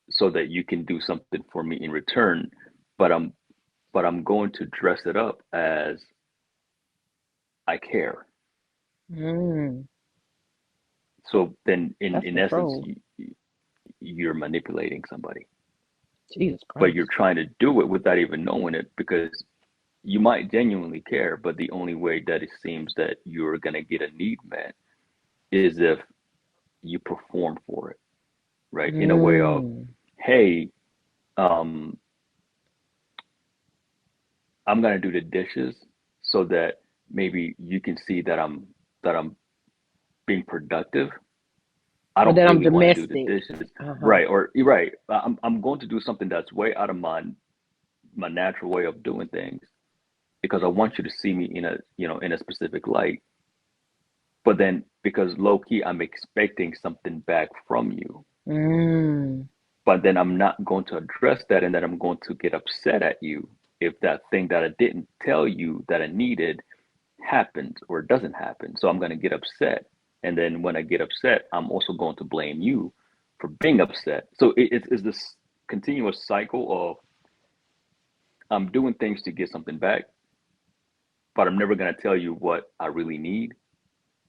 so that you can do something for me in return, but I'm going to dress it up as I care. Mm, So then that's in essence control. you're manipulating somebody, Jesus but you're Christ. trying to do it without even knowing it, because you might genuinely care, but the only way that it seems that you're going to get a need met is if you perform for it, right? In a way of, Mm, hey, um, I'm going to do the dishes so that maybe you can see that I'm being productive. I but don't then I'm really want to do the domestic. dishes, Uh-huh. right? Or you're right. I'm going to do something that's way out of my natural way of doing things because I want you to see me in a specific light. But then because low key, I'm expecting something back from you. Mm, But then I'm not going to address that, and then I'm going to get upset at you if that thing that I didn't tell you that I needed happens or doesn't happen. So I'm going to get upset. And then when I get upset, I'm also going to blame you for being upset. So it's this continuous cycle of I'm doing things to get something back, but I'm never going to tell you what I really need.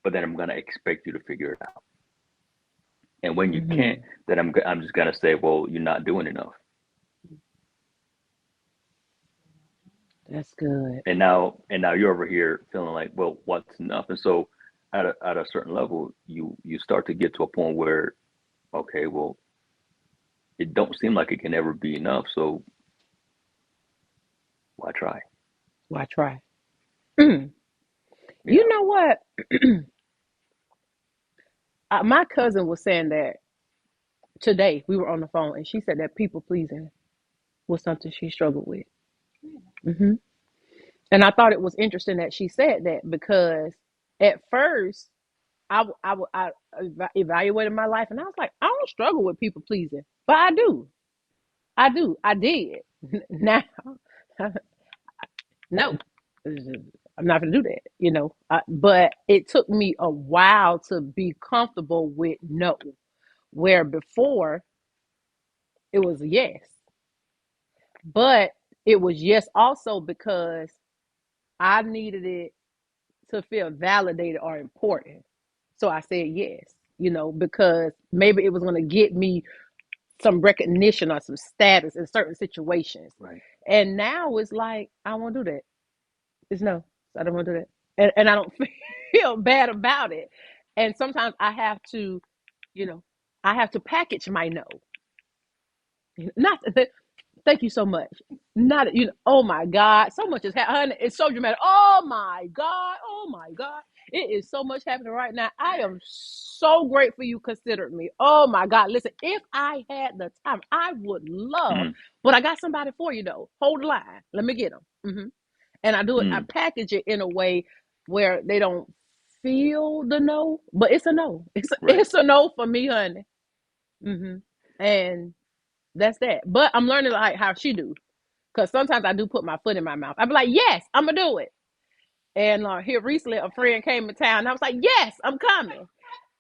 But then I'm going to expect you to figure it out. And when you can't, mm-hmm. then I'm just going to say, well, you're not doing enough. That's good. And now you're over here feeling like, well, what's enough? And so at a certain level, you start to get to a point where, okay, well, it don't seem like it can ever be enough. So why try? Why try? Mm. You Yeah. know what? My cousin was saying that today. We were on the phone, and she said that people pleasing was something she struggled with. Hmm. And I thought it was interesting that she said that, because at first I evaluated my life, and I was like, I don't struggle with people pleasing, but I do. I did. Now, no, I'm not going to do that, but it took me a while to be comfortable with no, where before it was a yes, but it was yes also because I needed it to feel validated or important. So I said yes, because maybe it was going to get me some recognition or some status in certain situations. Right. And now it's like, I won't do that. It's no, I don't want to do that. And I don't feel bad about it. And sometimes I have to, you know, I have to package my no. Not thank you so much. Not oh my God, so much is happening. It's so dramatic. Oh my God, oh my God. It is so much happening right now. I am so grateful you considered me. Oh my God. Listen, if I had the time, I would love, Mm, but I got somebody for you though. Hold the line. Let me get them. And I do it, I mm, package it in a way where they don't feel the no, but it's a no. right. It's a no for me, honey. And that's that. But I'm learning like how she do. Because sometimes I do put my foot in my mouth. I'd be like, yes, I'm going to do it. And here recently, a friend came to town. And I was like, yes, I'm coming.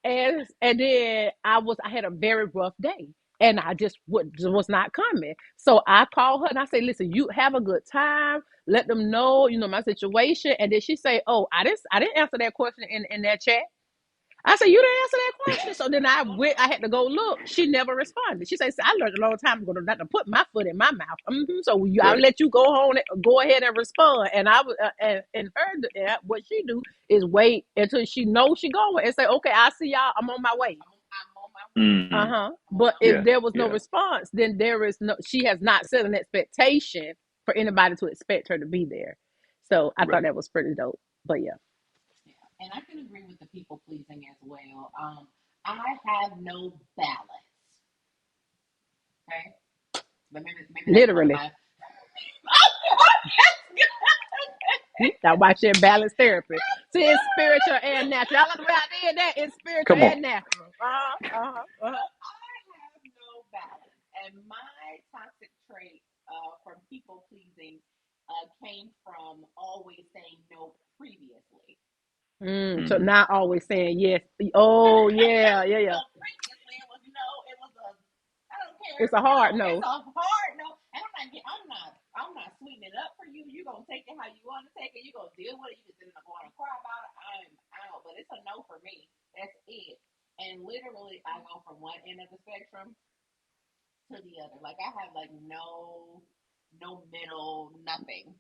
And then I had a very rough day. And I just was not coming. So I called her and I say, listen, you have a good time. Let them know, my situation. And then she say, oh, I didn't answer that question in that chat. I said, you didn't answer that question. So then I had to go look. She never responded. She said, I learned a long time ago not to put my foot in my mouth. So I'll Right. let you go ahead and respond. And I was, and her, what she do is wait until she knows she going and say, okay, I'll see y'all. I'm on my way. I'm on my way. Mm, But if yeah. there was no Yeah. response, then she has not set an expectation for anybody to expect her to be there. So I thought Right. that was pretty dope. But yeah, Yeah. And I can agree with the people pleasing as well. I have no balance. Okay. But maybe that's one of literally. my. I watch your balance therapy. See, it's spiritual and natural. I like the way I did that. It's spiritual Come on. and natural. I have no balance, and my toxic trait from people pleasing came from always saying no previously. So Mm, not always saying yes. Oh yeah, yeah, yeah. So previously it was it was a I don't care, It's a hard no. it's a hard no, and I'm not sweetening it up for you. You're gonna take it how you want to take it. You're gonna deal with it. You just gonna go on and cry about it. I'm out, but it's a no for me. That's it. And literally, I go from one end of the spectrum to the other. Like I have like no middle, nothing.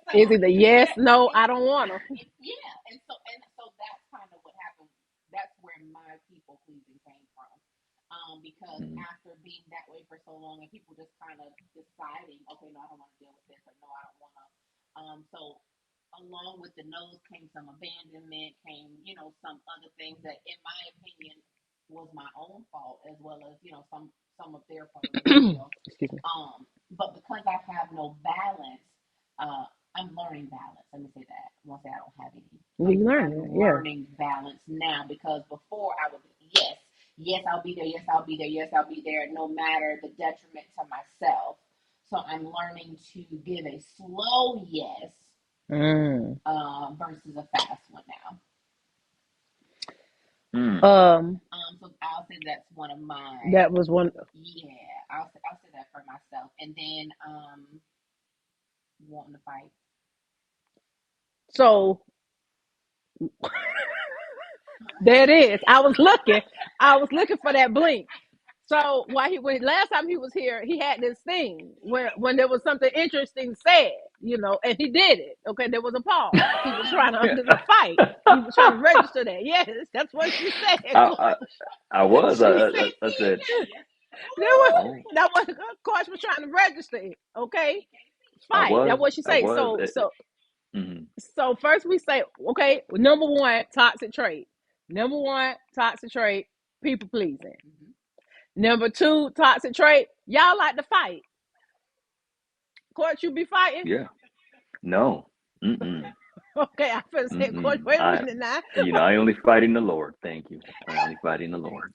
So Is it a yes, no, I don't want to. yeah, and so that's kind of what happened. That's where my people pleasing came from. Because mm, after being that way for so long, and people just kind of deciding, okay, no, I don't want to deal with this, or no, I don't want to. So along with the no's came some abandonment, came some other things that, in my opinion, was my own fault, as well as some of their fault as well. Excuse me. But because I have no balance, uh, I'm learning balance. Let me say that. I won't say I don't have any. You learn I'm it, yeah. learning balance now, because before I was yes, yes I'll be there, yes I'll be there, yes I'll be there, no matter the detriment to myself. So I'm learning to give a slow yes Mm. versus a fast one now. mm. Um, So I'll say that's one of my that was one. yeah. I'll say that for myself, and then wanting to fight. So there it is. I was looking for that blink. So when last time he was here, he had this thing when there was something interesting said, and he did it. Okay, there was a pause. He was trying to there's a fight. He was trying to register that. Yes, that's what she said. I, I I was. She I said, there was oh, that was course was trying to register it. Okay, I fight. That's was. what she I say. was. Mhm. So first we say, okay, number one, toxic trait. Number one, toxic trait, people pleasing. Mm-hmm. Number two, toxic trait, y'all like to fight. Court, you be fighting? Yeah. No. Mm-mm. Okay, I first said, Court, Mm-mm. wait a minute now. I only fight in the Lord. Thank you. I only fight in the Lord.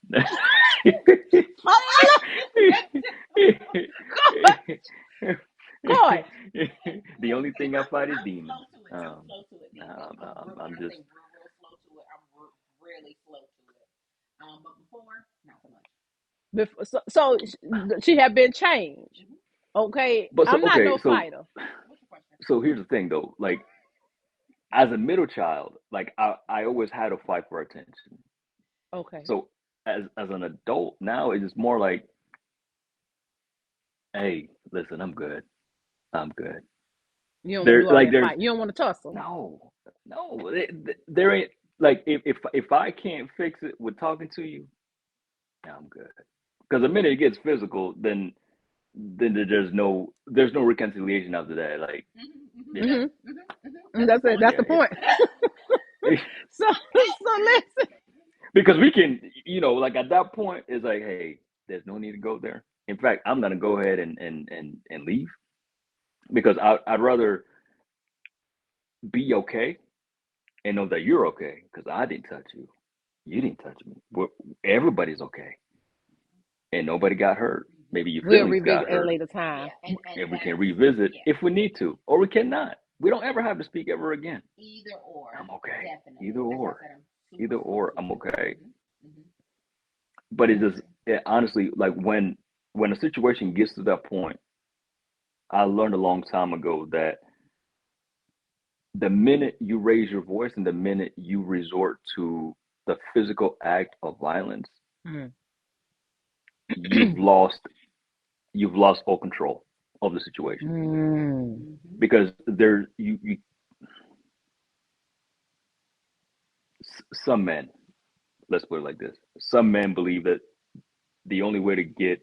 thing I fight is I'm demons. slow to it. I'm slow to it. I'm When I just. say real slow to it, I'm really slow to it. But before, not so much. So she had been changed. Okay, But so I'm not okay, no fighter. What's your question? so here's the thing though. Like as a middle child, like I always had to fight for attention. Okay. So as an adult now, it's more like, hey, listen, I'm good. I'm good. You don't want to There do all like that there's fight. You don't want to tussle. no, there ain't like if I can't fix it with talking to you, yeah, I'm good. Because the minute it gets physical, then there's no reconciliation after that. Like yeah, That's it. That's yeah, the point. yeah. So listen. Because we can, like at that point, it's like, hey, there's no need to go there. In fact, I'm gonna go ahead and leave because I'd rather be okay and know that you're okay because I didn't touch you, you didn't touch me. Everybody's okay and nobody got hurt. Maybe your We'll feelings revisit got at a hurt, later time. and we can revisit if we need to, or we cannot. We don't ever have to speak ever again. Either or. I'm okay. Definitely. Either or. Either or. I'm okay. Mm-hmm. But it just honestly, like when a situation gets to that point, I learned a long time ago that the minute you raise your voice and the minute you resort to the physical act of violence, Mm. you've lost you've lost all control of the situation. Mm. Because there you some men, let's put it like this, some men believe that the only way to get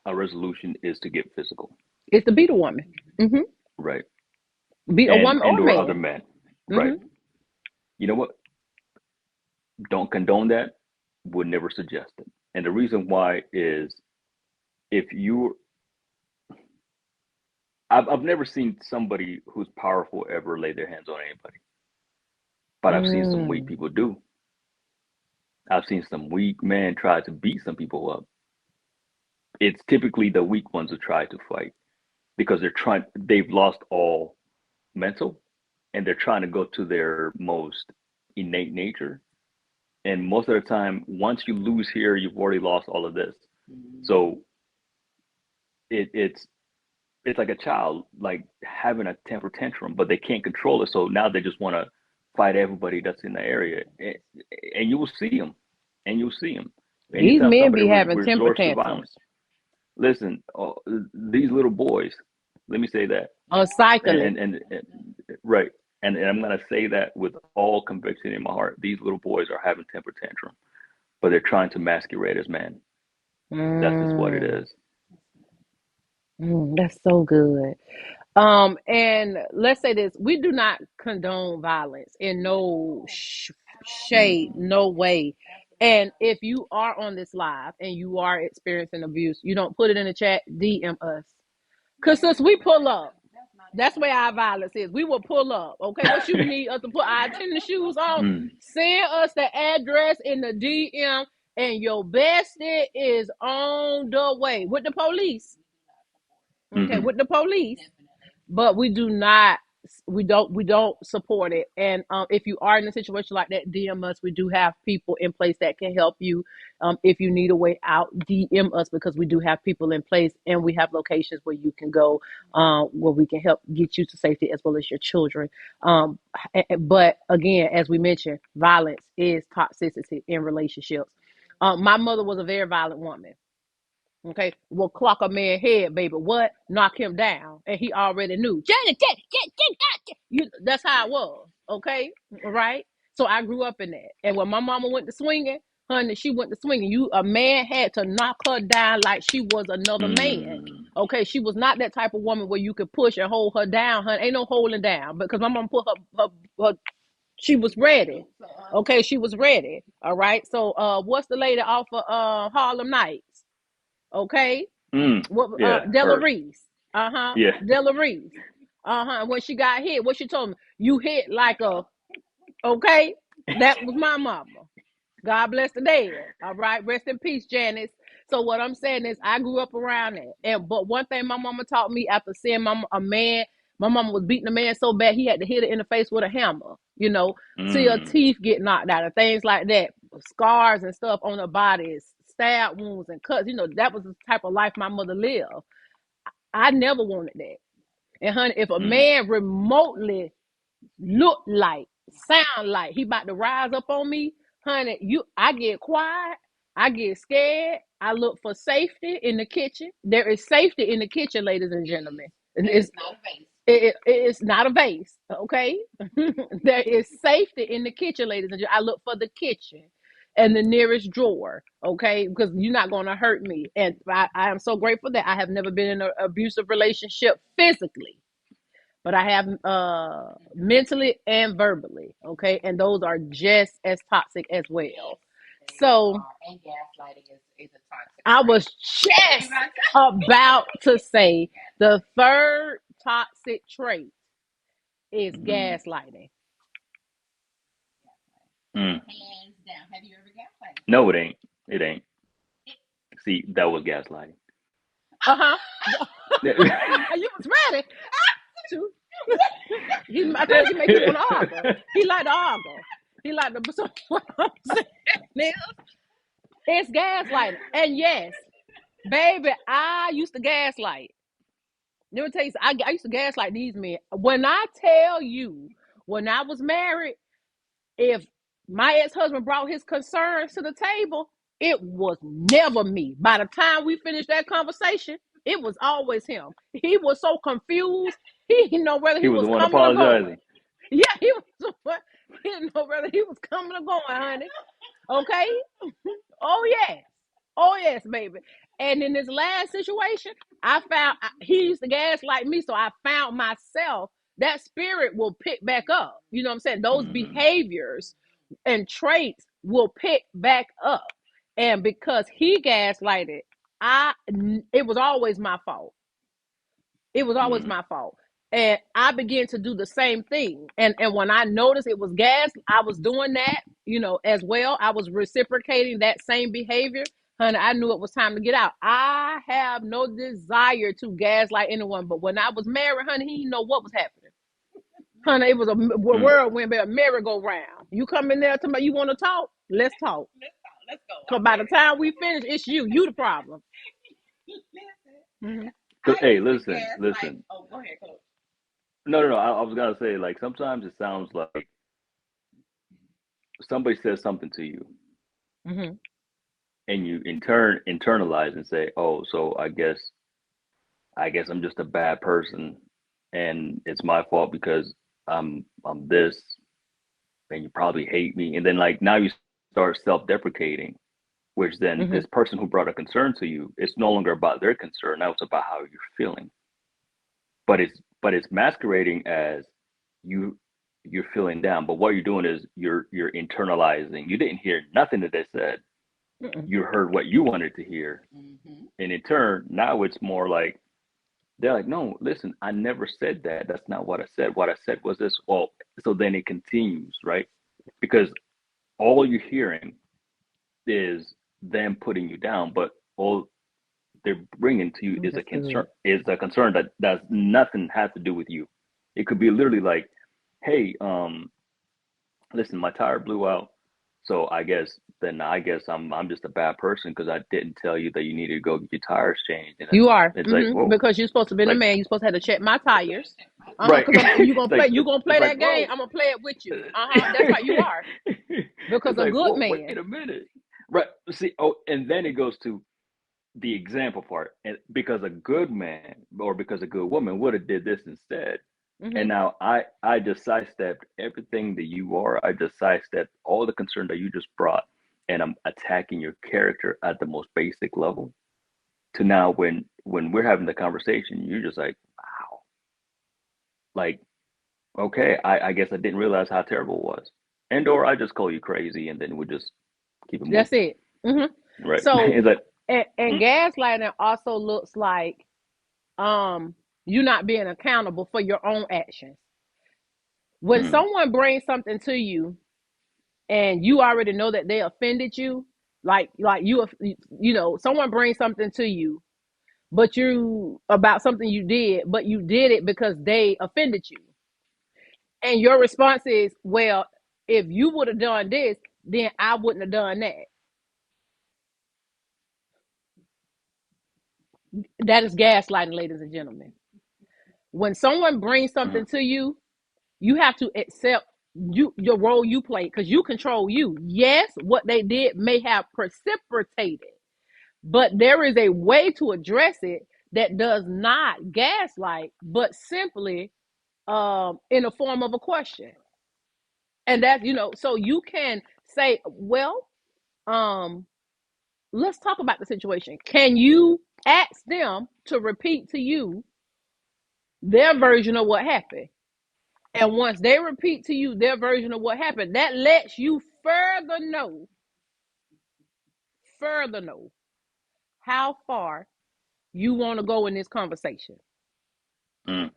a resolution is to get physical. It's to beat a woman. Mm-hmm. Right. Beat a woman And or or other man. men. Right. Mm-hmm. You know what? Don't condone that, would never suggest it. And the reason why is if you I've never seen somebody who's powerful ever lay their hands on anybody. But I've seen some weak Mm. people do. I've seen some weak men try to beat some people up. It's typically the weak ones who try to fight because they've lost all mental and they're trying to go to their most innate nature. And most of the time, once you lose here, you've already lost all of this. So it's like a child like having a temper tantrum, but they can't control it. So now they just want to fight everybody that's in the area, and you will see them, and you'll see them. These Anytime men somebody be having temper resorts to violence, tantrums. listen, these little boys. Let me say that, Uncycling. and right, and I'm gonna say that with all conviction in my heart. These little boys are having temper tantrum, but they're trying to masquerade as men. That's just what it Mm. is. That's so good. And let's say this: we do not condone violence in no shade, Mm-mm. no way. And if you are on this live and you are experiencing abuse, you don't put it in the chat. DM us, cause since we pull up, that's where our violence is. We will pull up. Okay, what you need us to put our tennis shoes on? Mm. Send us the address in the DM, and your bestie is on the way with the police. Okay, Mm-hmm. with the police, but we don't support it. And if you are in a situation like that, DM us. We do have people in place that can help you. If you need a way out, DM us, because we do have people in place and we have locations where you can go, where we can help get you to safety as well as your children. But again, as we mentioned, violence is toxicity in relationships. My mother was a very violent woman. Okay, will clock a man head, baby. What? Knock him down, and he already knew. Janet, that's how it was. Okay, right. So I grew up in that, and when my mama went to swinging, honey, she went to swinging. A man had to knock her down like she was another man. Mm. Okay, she was not that type of woman where you could push and hold her down, honey. Ain't no holding down, because my mama put her she was ready. Okay, she was ready. All right. So what's the lady off of Harlem Nights? Okay, Mm. what Yeah, Della her. Reese. Yeah. Della Reese. When she got hit, what she told me, you hit like a, okay? That was my mama. God bless the dead. All right. Rest in peace, Janice. So what I'm saying is I grew up around that. But one thing my mama taught me after seeing a man My mama was beating a man so bad he had to hit her in the face with a hammer, see her Mm. teeth get knocked out and things like that, scars and stuff on her body, stab wounds and cuts. That was the type of life my mother lived. I never wanted that. And honey, if a Mm. man remotely look like, sound like he about to rise up on me, honey, I get quiet, I get scared, I look for safety in the kitchen. There is safety in the kitchen, ladies and gentlemen. It's not a vase. It's not a vase, okay? There is safety in the kitchen, ladies and gentlemen. I look for the kitchen and the nearest drawer, okay? Because you're not going to hurt me. And I am so grateful that I have never been in an abusive relationship physically, but I have mentally and verbally, okay? And those are just as toxic as well. So And gaslighting is a toxic. I was just about to say the third toxic trait is gaslighting. Mm. Hands down. Have you ever gaslighted? No, it ain't. It ain't. See, that was gaslighting. You was ready. I think he make you want to argue. He like to argue. He like to. So what I'm saying is, it's gaslighting. And yes, baby, I used to gaslight. Let me tell you, I used to gaslight these men. When I tell you, when I was married, if my ex-husband brought his concerns to the table, it was never me. By the time we finished that conversation, it was always him. He was so confused. He didn't know whether he was the one coming or apologizing. going. Yeah, he didn't know whether he was coming or going, honey. Okay? Oh yes, baby. And in this last situation, I found he used to gaslight me, so I found myself that spirit will pick back up. You know what I'm saying? Those behaviors and traits will pick back up. And because he gaslighted, it was always my fault. It was always my fault. And I began to do the same thing. And when I noticed it was I was doing that, as well. I was reciprocating that same behavior. Honey, I knew it was time to get out. I have no desire to gaslight anyone. But when I was married, honey, he didn't know what was happening. Honey, it was a whirlwind, a merry-go-round. You come in there to me, you want to talk? Let's talk. Let's go. Because by the time we finish, it's you. You the problem. Listen. Hey, listen. Oh, go ahead, Coach. No. I was gonna say, like, sometimes it sounds like somebody says something to you, and you in turn internalize and say, "Oh, so I guess I'm just a bad person, and it's my fault because I'm this, and you probably hate me." And then, like, now you start self-deprecating, which then this person who brought a concern to you, it's no longer about their concern. Now it's about how you're feeling. But it's masquerading as you're feeling down. But what you're doing is you're internalizing. You didn't hear nothing that they said. You heard what you wanted to hear. And in turn, now it's more like they're like, no, listen, I never said that. That's not what I said. What I said was this. Well, so then it continues, right? Because all you're hearing is them putting you down, but all they're bringing to you is a concern that does nothing has to do with you. It could be literally like, hey, listen, my tire blew out, so I guess I'm just a bad person because I didn't tell you that you needed to go get your tires changed. And you are like, because you're supposed to be the man. You're supposed to have to check my tires. Right. You gonna play. You gonna play that game. Whoa. I'm gonna play it with you. That's right. You are because it's a like, good man. Wait a minute. Right. See. Oh, and then it goes to the example part, and because a good man or because a good woman would have did this instead. And now I just sidestepped everything that you are. I just sidestepped all the concern that you just brought, and I'm attacking your character at the most basic level. To now, when we're having the conversation, you're just like, wow, like, okay, I guess I didn't realize how terrible it was, or I just call you crazy, and then we just keep it moving. That's it. Right. So it's like, and gaslighting also looks like you not being accountable for your own actions. When someone brings something to you and you already know that they offended you, like someone brings something to you but you about something you did, but you did it because they offended you. And your response is, well, if you would have done this, then I wouldn't have done that. That is gaslighting, ladies and gentlemen. When someone brings something to you, you have to accept your role you play because you control you. Yes, what they did may have precipitated, but there is a way to address it that does not gaslight, but simply in the form of a question. And that, so you can say, well, um, let's talk about the situation. Can you ask them to repeat to you their version of what happened? And once they repeat to you their version of what happened, that lets you further know how far you want to go in this conversation. Mm.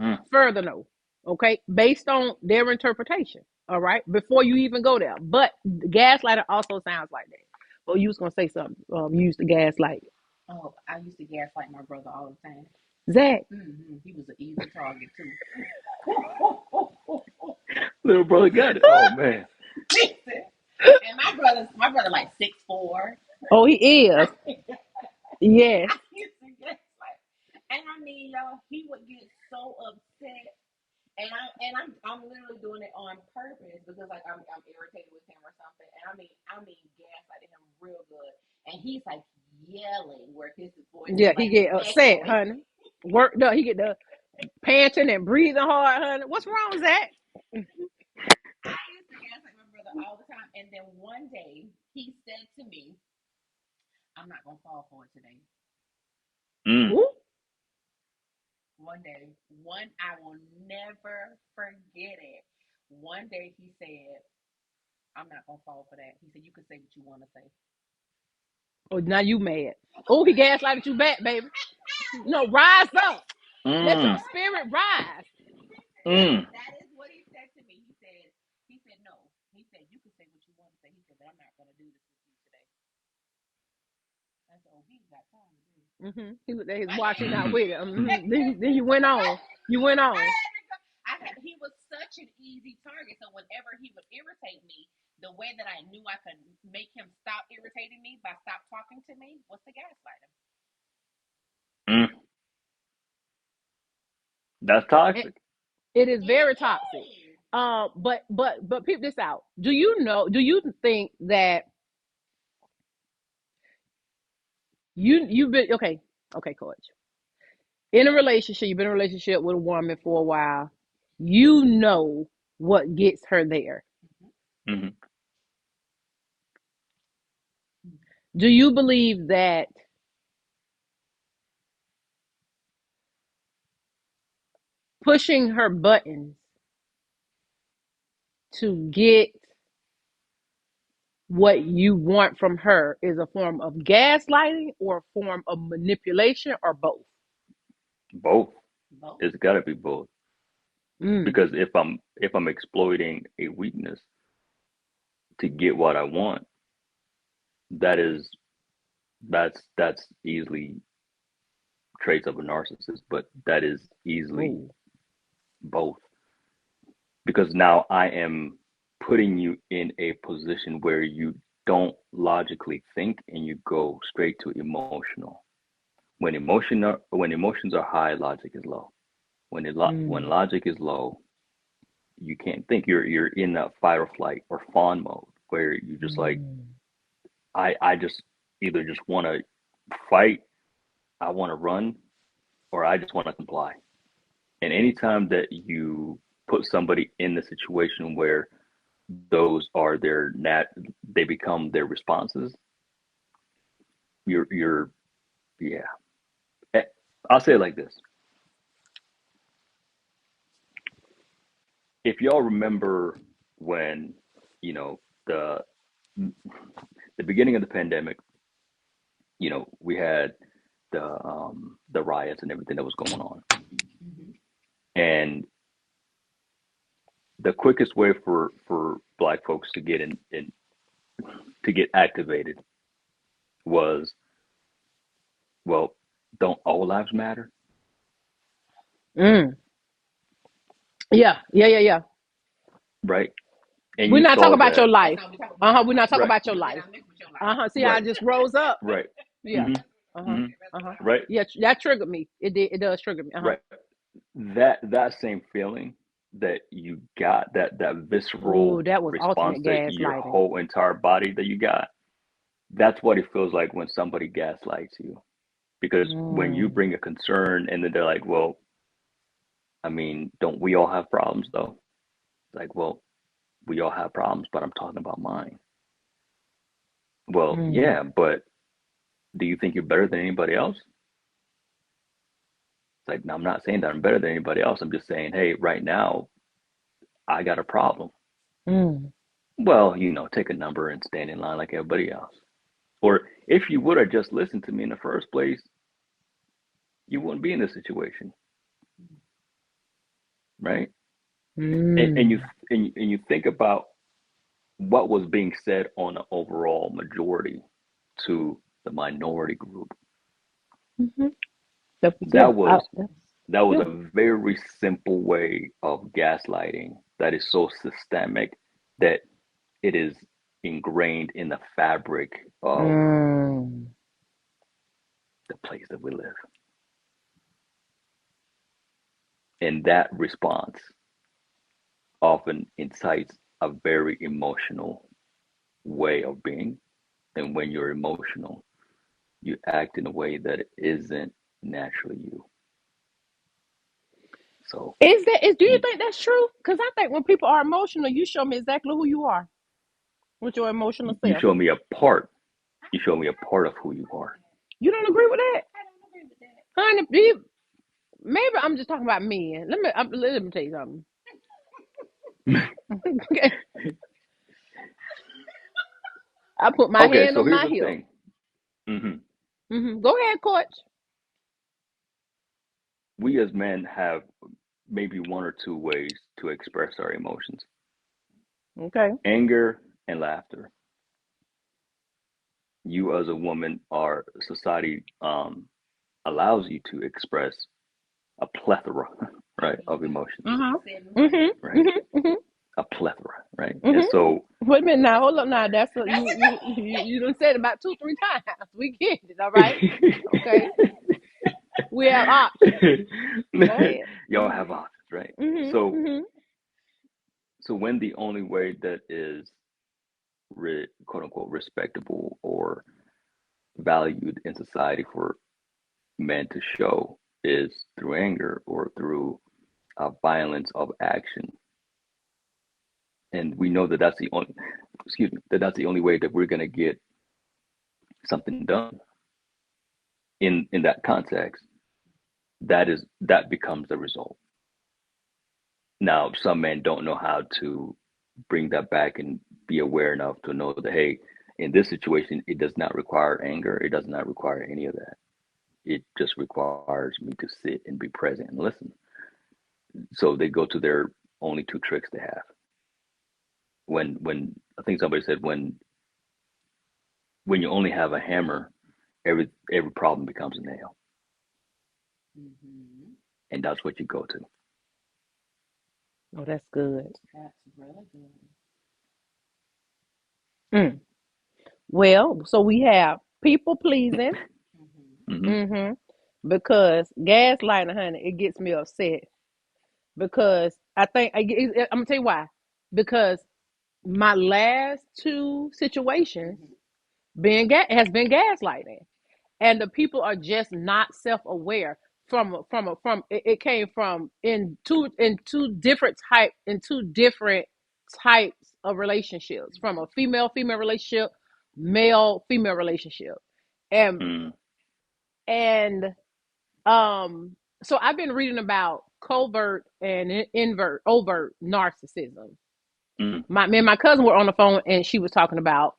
Mm. Further know, okay, based on their interpretation. All right, before you even go there. But the gaslighter also sounds like that. Well, you was gonna say something. You used to gaslight. Oh, I used to gaslight my brother all the time. Zach. He was an easy target too. Little brother got it. Oh man. And my brother like 6'4". Oh, he is. Yes. I used to gaslight, and I mean, y'all, he would get so upset, and I'm literally doing it on purpose because like I'm irritated with him or something, and I mean gaslighting him real good, and he's like yelling where his voice is Yeah, he like get upset, echoing. honey. Worked up. He get the panting and breathing hard, honey. What's wrong with that? I used to gaslight my brother all the time, and then one day he said to me, "I'm not gonna fall for it today." Mm. Ooh. One day, I will never forget it. One day he said, "I'm not gonna fall for that." He said, "You can say what you want to say." Oh, now you mad. Oh, he gaslighted you back, baby. No, rise up. Let your Mm. spirit rise. Mm. That is what he said to me. He said, no. He said, "You can say what you want to say." He said, "But I'm not gonna do this with you today." I said, "Oh, he's got time to do it." He looked at his watch. He not Mm. with it. Then you went on. You went on. He was such an easy target. So whenever he would irritate me, the way that I knew I could make him stop irritating me by stop talking to me was to gaslight him. Mm. That's It, toxic. it is very It toxic. is. But peep this out. Do you think that you've been okay, coach. In a relationship, you've been in a relationship with a woman for a while. You know what gets her there. Mm-hmm. Do you believe that pushing her buttons to get what you want from her is a form of gaslighting or a form of manipulation or both? Both. Both. It's got to be both. Mm. Because if I'm exploiting a weakness to get what I want, that is that's easily traits of a narcissist, but that is easily Oh. both. Because now I am putting you in a position where you don't logically think and you go straight to emotional. When emotions are high, logic is low. When Mm. logic is low, you can't think. You're in that fight or flight or fawn mode where you just like Mm. I just either just want to fight, I want to run, or I just want to comply. And anytime that you put somebody in the situation where those are they become their responses, you're yeah. Eh, I'll say it like this. If y'all remember when, you know, the beginning of the pandemic, we had the riots and everything that was going on. Mm-hmm. And the quickest way for black folks to get in to get activated was well, don't all lives matter? Mm. Yeah. Right? And We're you not talking saw about your that. life. We're not talking Right, about your life. See how I right, just rose up? right. Yeah. Hmm. Uh-huh. Hmm. Uh-huh. Right, Yeah, that triggered me. It does trigger me. right. That same feeling that you got, that Ooh, visceral that was response ultimate that your gaslighting. whole entire body that you got, that's what it feels like when somebody gaslights you. Because when you Mm. bring a concern and then they're like, well, I mean, don't we all have problems though? Like, well, we all have problems, but I'm talking about mine. Well, Mm. yeah, but do you think you're better than anybody else? It's like, no, I'm not saying that I'm better than anybody else. I'm just saying, hey, right now, I got a problem. Mm. Well, take a number and stand in line like everybody else. Or if you would have just listened to me in the first place, you wouldn't be in this situation, right? And you Mm. and you think about what was being said on the overall majority to the minority group. Mm-hmm. That was That it. was that was Yeah. a very simple way of gaslighting that is so systemic that it is ingrained in the fabric of Mm. the place that we live. And that response often incites a very emotional way of being. And when you're emotional, you act in a way that isn't naturally you. So Do you you think that's true? Because I think when people are emotional, you show me exactly who you are with your emotional you self. show me a part. You show me a part of who you are. You don't agree with that? Honey, maybe I'm just talking about men. Let me tell you something. Okay. I put my Okay, hand so on here's my the hip. thing. Hmm. Go ahead, coach. We as men have maybe one or two ways to express our emotions: Okay. anger and laughter. You, as a woman, our society allows you to express a plethora, right, of emotions, Uh-huh. Mm-hmm. right? Mm-hmm. A plethora, right? And Mm-hmm. so, Wait a minute now. Hold up now. That's what you done said about 2, 3 times. We get it, all right? Okay. We have options. Go ahead. y'all have options, right? Mm-hmm. So, Mm-hmm. so when the only way that is quote unquote respectable or valued in society for men to show is through anger or through violence of action, and we know that that's the only, excuse me, that's the only way that we're going to get something done in that context. That becomes the result. Now, some men don't know how to bring that back and be aware enough to know that, hey, in this situation, it does not require anger. It does not require any of that. It just requires me to sit and be present and listen. So they go to their only two tricks they have. When I think somebody said when you only have a hammer, every problem becomes a nail, Mm-hmm. and that's what you go to. Oh, that's good. That's really good. Mm. Well, so we have people pleasing. Mm-hmm. Hmm. Mm-hmm. Because gaslighting, honey, it gets me upset. Because I'm gonna tell you why. Because my last two situations Mm-hmm. has been gaslighting, and the people are just not self-aware. It came from in two different types of relationships, from a female female relationship, male female relationship, and Mm. and so I've been reading about covert and overt narcissism. Mm. Me and my cousin were on the phone, and she was talking about,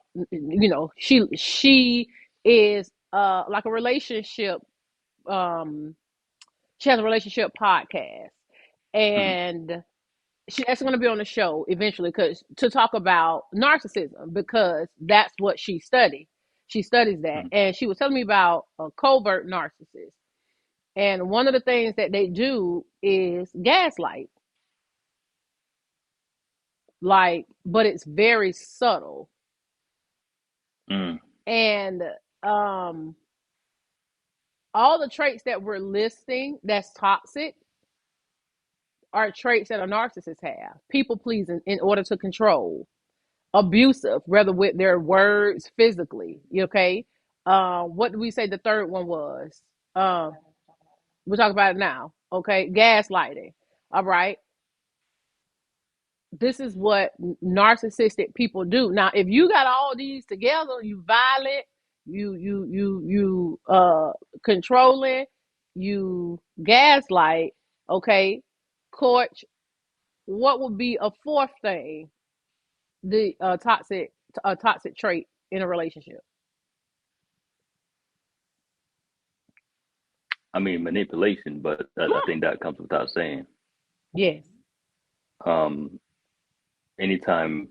she is like a relationship. Um, she has a relationship podcast, Mm. and that's going to be on the show eventually, because to talk about narcissism, because that's what she studied. She studies that, Mm. and she was telling me about a covert narcissist. And one of the things that they do is gaslight, like, but it's very subtle. Mm. And um, all the traits that we're listing that's toxic are traits that a narcissist have. People pleasing in order to control, abusive, whether with their words, physically. Okay. What do we say the third one was? Um, we'll talk about it now. Okay. Gaslighting. All right. This is what narcissistic people do. Now, if you got all these together, you violent, you controlling, you gaslight, okay, coach, what would be a fourth thing, the toxic trait in a relationship? I mean, manipulation, but Come I on. think that comes without saying. Yes. Um, Anytime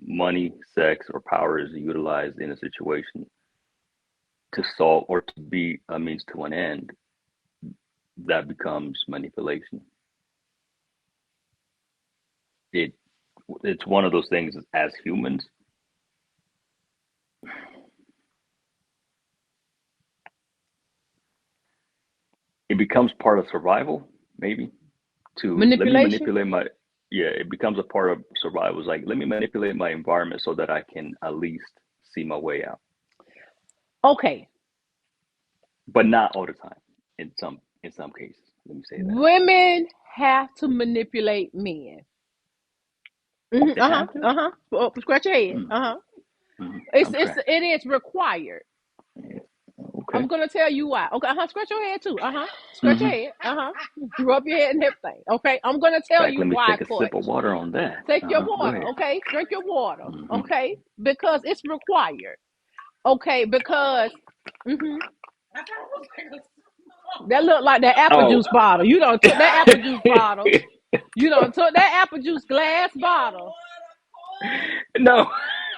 money, sex, or power is utilized in a situation to solve or to be a means to an end, that becomes manipulation. It it's one of those things as humans. It becomes part of survival, maybe. To let me Manipulation. manipulate my Yeah, it becomes a part of survival. It's like let me manipulate my environment so that I can at least see my way out. Okay. But not all the time. In some cases. Let me say that. Women have to manipulate men. They have to? Scratch your head. Mm, I'm It is required. yeah, okay. I'm gonna tell you why. Okay, scratch your head too. Scratch your Hmm. head. Rub your head and everything. Okay, I'm gonna In tell fact, you let me why, take a sip of coach. water on that. Take your Go water, ahead. okay? Drink your water, Hmm. okay? Because it's required. Okay, because hmm that look like that apple Oh. juice bottle. You done took that apple juice bottle. You done took that apple juice glass bottle. No.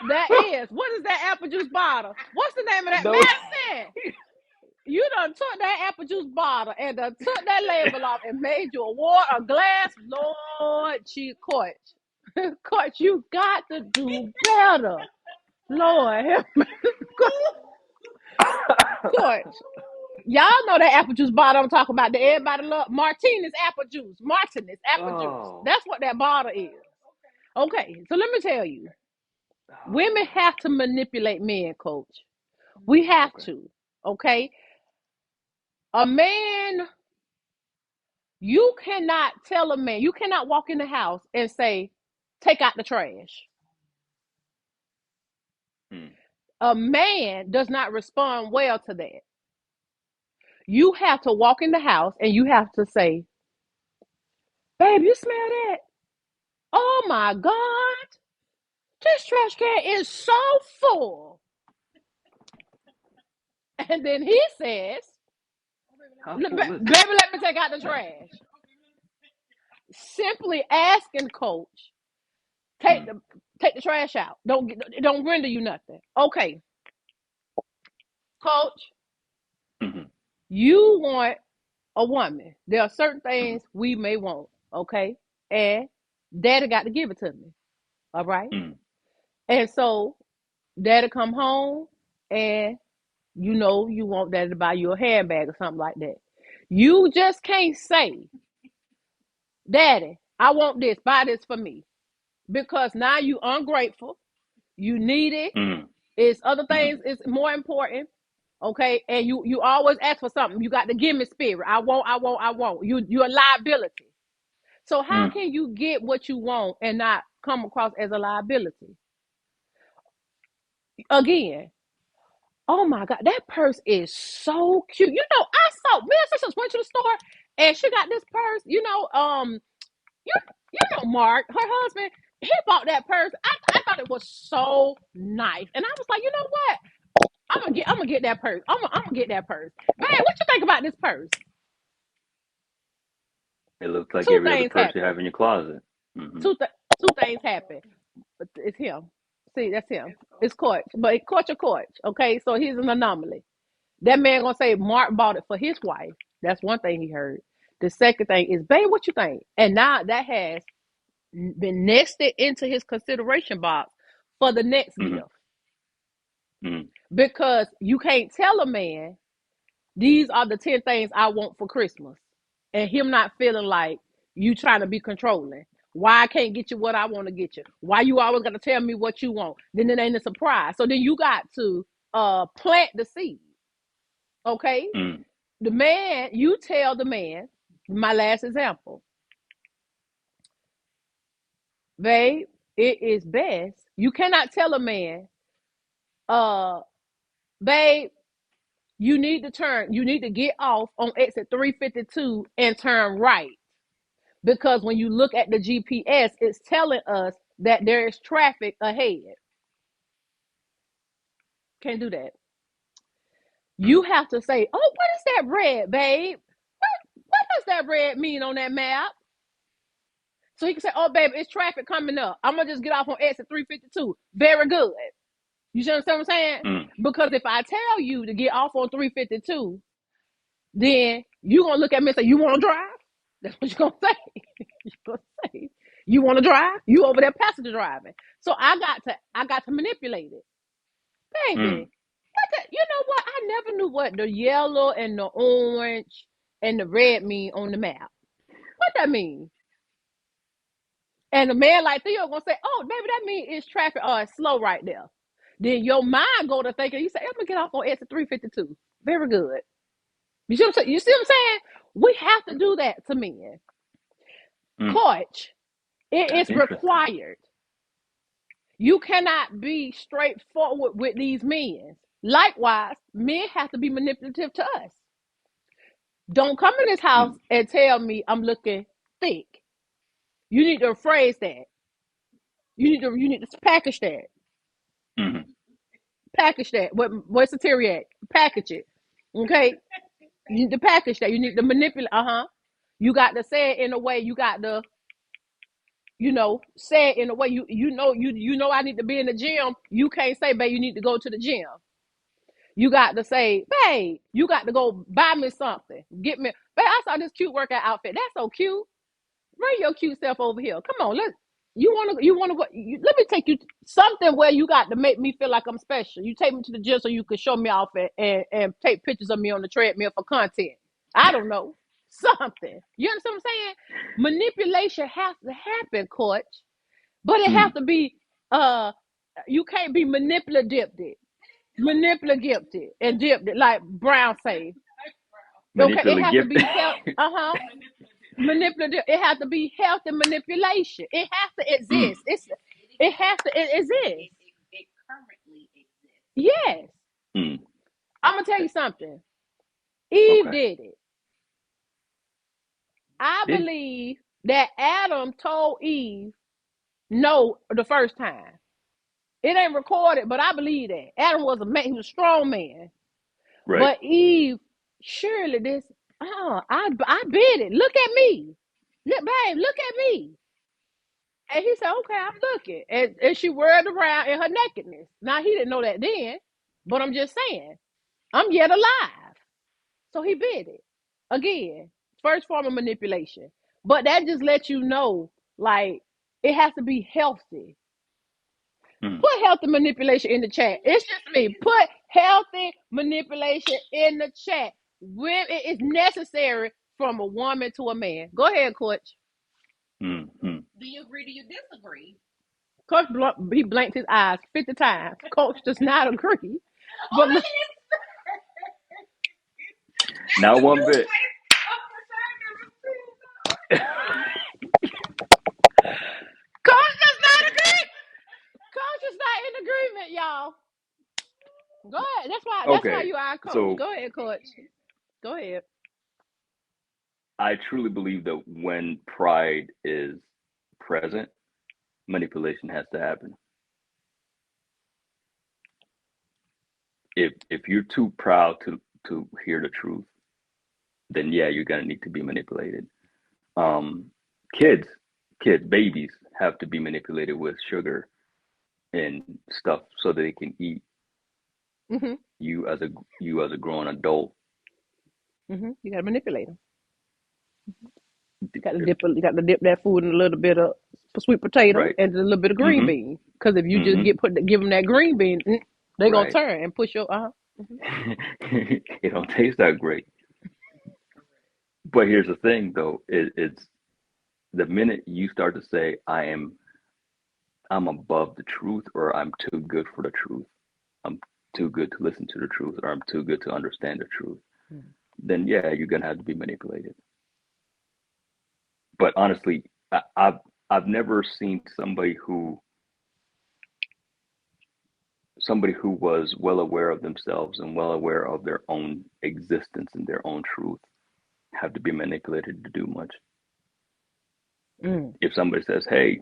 That is. What is that apple juice bottle? What's the name of that? No. Madison. You done took that apple juice bottle and done took that label off and made you a glass. Lord, coach. Coach, you got to do better. Lord, help me. Coach, y'all know that apple juice bottle I'm talking about that everybody love. Martinez apple juice. Martinez apple juice. Oh. That's what that bottle is. Okay, so let me tell you. Women have to manipulate men, coach. We have Okay. to. Okay? A man, you cannot tell a man, you cannot walk in the house and say, take out the trash. Hmm. A man does not respond well to that. You have to walk in the house and you have to say, babe, you smell that? Oh my God, this trash can is so full. And then he says, How baby, full is it? let me take out the trash. Simply asking coach, take Hmm. the take the trash out. Don't render you nothing. Okay, coach, Hmm. you want a woman. There are certain Hmm. things we may want, okay? And daddy got to give it to me. All right? Hmm. And so daddy come home and you know you want daddy to buy you a handbag or something like that. You just can't say, daddy, I want this, buy this for me. Because now you ungrateful, you need it, Hmm. it's other Hmm. things is more important. Okay, and you always ask for something. You got the gimme spirit. I want. You're a liability. So how Hmm. can you get what you want and not come across as a liability? Again, oh my God, that purse is so cute. You know, I saw me and sisters went to the store and she got this purse. You you know Mark, her husband, he bought that purse. I thought it was so nice, and I was like, you know what? I'm gonna get that purse. I'm gonna get that purse. Man, what you think about this purse? It looks like Two every other things purse you happen. have in your closet. Hmm. Two things happen. It's him. See, that's him. It's Coach, but Coach or Coach. Okay, so he's an anomaly. That man gonna say Mark bought it for his wife. That's one thing he heard. The second thing is, babe, what you think? And now that has been nested into his consideration box for the next Mm-hmm. gift. Mm-hmm. Because you can't tell a man these are the 10 things I want for Christmas, and him not feeling like you trying to be controlling. Why I can't get you what I want to get you? Why you always got to tell me what you want? Then it ain't a surprise. So then you got to plant the seed. Okay? Mm-hmm. The man, you tell the man, my last example, babe, it is best. You cannot tell a man, uh, babe, you need to get off on exit 352 and turn right. Because when you look at the GPS, it's telling us that there is traffic ahead. Can't do that. You have to say, oh, what is that red, babe? What does that red mean on that map? So he can say, oh, baby, it's traffic coming up. I'm going to just get off on exit 352. Very good. You see what I'm saying? Mm-hmm. Because if I tell you to get off on 352, then you're going to look at me and say, you want to drive? That's what you're going to say. You're going to say, you want to drive? You over there passenger driving. So I got to manipulate it. Baby, you know what? I never knew what the yellow and the orange and the red mean on the map. What that mean? And a man like Theo gonna say, "Oh, baby, that means it's traffic or it's slow right there." Then your mind go to thinking, you say, "I'm gonna get off on exit 352." Very good. You see what I'm saying? You see what I'm saying? We have to do that to men. Mm-hmm. Coach, it That's is interesting. required. You cannot be straightforward with these men. Likewise, men have to be manipulative to us. Don't come in this house Mm-hmm. and tell me I'm looking thick. You need to phrase that. You need to package that. Mm-hmm. Package that. What's the teriyaki? Package it. Okay? You need to package that. You need to manipulate. You got to say it in a way. You got to, say it in a way. You know I need to be in the gym. You can't say, babe, you need to go to the gym. You got to say, babe, you got to go buy me something. Get me, babe, I saw this cute workout outfit. That's so cute. Bring your cute self over here. Come on, let me take you to something where you got to make me feel like I'm special. You take me to the gym so you can show me off and take pictures of me on the treadmill for content. I don't know. Something. You understand what I'm saying? Manipulation has to happen, coach. But it has to be you can't be manipulative. Manipulative and dipped it like Brown say. Okay, it has to Manipulative. be manipulative. It has to be healthy manipulation. It has to Mm. exist. It has to exist. It currently exists. Yes. Mm. I'm gonna tell you something. Eve Okay. did it. I Did believe that Adam told Eve no the first time. It ain't recorded, but I believe that. Adam was a man, he was a strong man. right. But Eve, surely this, I bid it. Look at me. Look, babe, look at me. And he said, okay, I'm looking. And she whirled around in her nakedness. Now, he didn't know that then, but I'm just saying, I'm yet alive. So he bid it. Again, first form of manipulation. But that just lets you know, like, it has to be healthy. Mm. Put healthy manipulation in the chat. It's just me. Put healthy manipulation in the chat when it is necessary from a woman to a man. Go ahead, Coach. Mm. Do you agree? Do you disagree? Coach, he blinked his eyes 50 times. Coach does not agree. Oh, But look look, at Not one bit. Coach does not agree. Coach is not in agreement, y'all. Go ahead. That's why Okay. you are a coach. So Go ahead, Coach. Go ahead. I truly believe that when pride is present, manipulation has to happen. If you're too proud to hear the truth, then yeah, you're gonna need to be manipulated. Um, kids, babies have to be manipulated with sugar and stuff so that they can eat Mm-hmm. you as a grown adult. Mm-hmm. You gotta manipulate them. You got to dip that food in a little bit of sweet potato Right. and a little bit of green Mm-hmm. bean. Because if you just Mm-hmm. give them that green bean, they're gonna Right. turn and push your It don't taste that great. But here's the thing, though. It's the minute you start to say, I'm above the truth, or I'm too good for the truth. I'm too good to listen to the truth, or I'm too good to understand the truth. Then yeah, you're gonna have to be manipulated. But honestly, I've never seen somebody who was well aware of themselves and well aware of their own existence and their own truth have to be manipulated to do much. Mm. If somebody says, "Hey,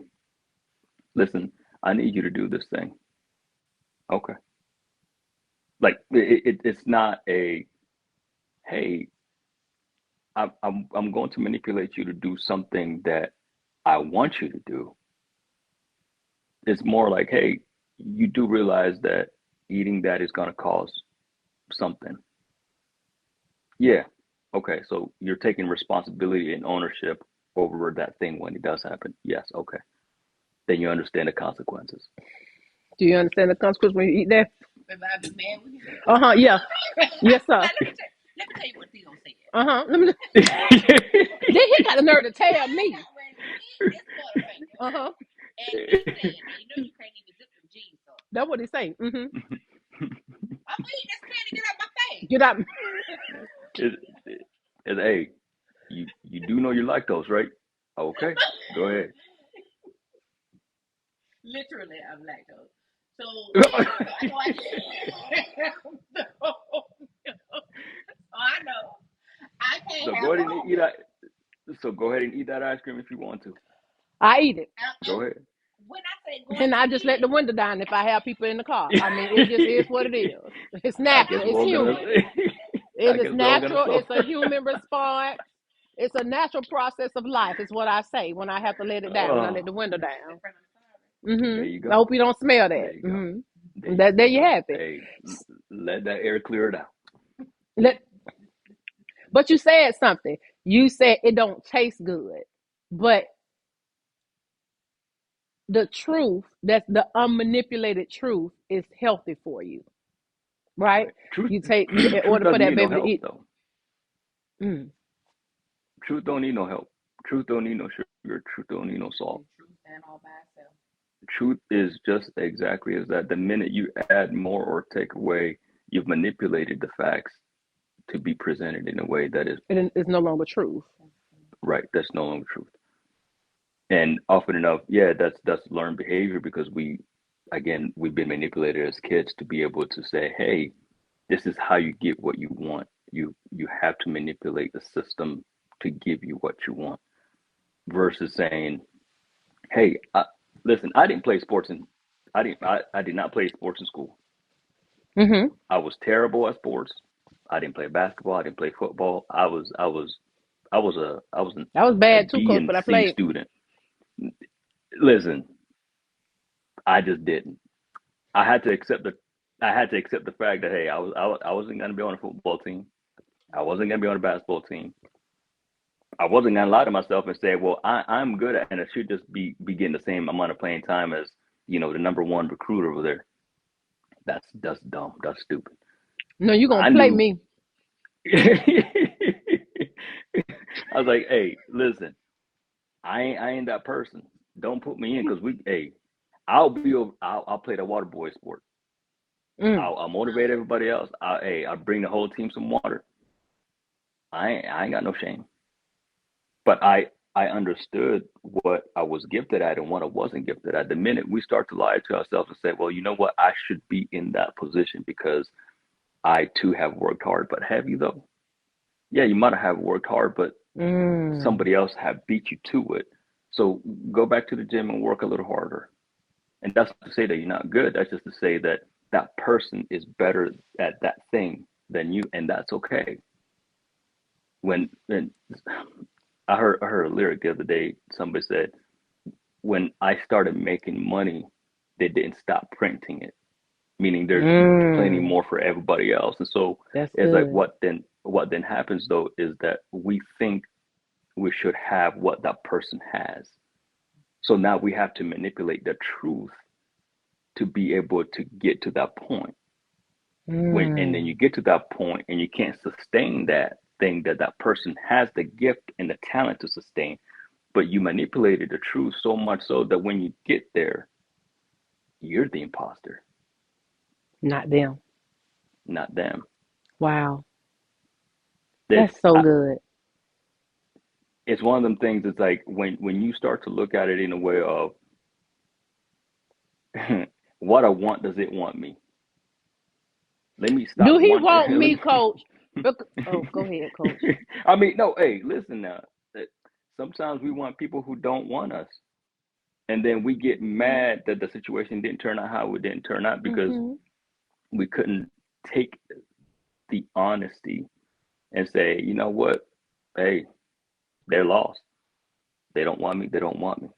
listen, I need you to do this thing," okay, like it's not a, "Hey, I'm going to manipulate you to do something that I want you to do." It's more like, "Hey, you do realize that eating that is going to cause something." Yeah. Okay. So you're taking responsibility and ownership over that thing when it does happen. Yes. Okay. Then you understand the consequences. Do you understand the consequence when you eat that? If I've been mad with you. Yeah. Yes, sir. Now, let me tell you what Theo said. Let me. Then he got the nerve to tell me. This Butterfinger. And he said, "Now you know you can't even zip them jeans up." that's what he say. I'm eating this man to get out my face. Get out. Hey, you do know you like those, right? Okay. Go ahead. Literally, I'm lactose. So I know. I can't So have go ahead and all eat this. that. So go ahead and eat that ice cream if you want to. I eat it. Go ahead. When I say go And I ahead, just let the window down if I have people in the car. I mean, it just is what it is. It's I guess natural. we're It's all gonna. human. I It is guess we're all gonna natural. It's a suffer. human response. It's a natural process of life, is what I say when I have to let it down, when I let Oh, the window down. there you I go. hope you don't smell that. There you go. There You you go. have it. Hey, let that air clear it out. Let, but you said something. You said it don't taste good, but the truth, that's the unmanipulated truth, is healthy for you, right? Right. Truth. You take you in Truth order for doesn't that need no baby to help eat. though. Mm, Truth don't need no help. Truth don't need no sugar. Truth don't need no salt. truth stand all by itself. Truth is just exactly as that. The minute you add more or take away, you've manipulated the facts to be presented in a way that is it's no longer truth. right. That's no longer truth. And often enough, yeah, that's learned behavior because we've been manipulated as kids to be able to say, hey, this is how you get what you want. You have to manipulate the system to give you what you want versus saying, hey, listen, I didn't play sports in I did not play sports in school. Mm-hmm. I was terrible at sports. I didn't play basketball. I didn't play football. I was A bad too, B coach, and but I C played. student. Listen, I just didn't. I had to accept the I had to accept the fact that hey, I wasn't going to be on a football team. I wasn't going to be on a basketball team. I wasn't going to lie to myself and say, well, I'm good at, and I should just be getting the same amount of playing time as the number one recruiter over there. That's dumb. That's stupid. No, you gonna I play knew. me. I was like, hey, listen, I ain't that person. Don't put me in because hey, I'll play the water boy sport. Mm. I'll motivate everybody else. I'll bring the whole team some water. I ain't got no shame. But I understood what I was gifted at and what I wasn't gifted at. The minute we start to lie to ourselves and say, well, you know what, I should be in that position because I too have worked hard. But have you though? Yeah, you might have worked hard, but Mm. somebody else have beat you to it. So go back to the gym and work a little harder. And that's not to say that you're not good. That's just to say that that person is better at that thing than you, and that's okay. When I heard a lyric the other day. Somebody said, "When I started making money, they didn't stop printing it, meaning there's plenty Mm. more for everybody else. And so That's it's like good. what then happens though is that we think we should have what that person has. So now we have to manipulate the truth to be able to get to that point. When and then you Mm. get to that point and you can't sustain that thing that that person has the gift and the talent to sustain, but you manipulated the truth so much so that when you get there, you're the imposter, Not them. not them. Wow. It's That's so good. it's one of them things. It's like when you start to look at it in a way of what I want, does it want me? Let me stop Do he wondering. want me, coach? Oh, go ahead, coach. I mean, no, hey, listen now. Sometimes we want people who don't want us. And then we get mad that the situation didn't turn out how it didn't turn out because Mm-hmm. we couldn't take the honesty and say, you know what? Hey, they're lost. They don't want me. They don't want me.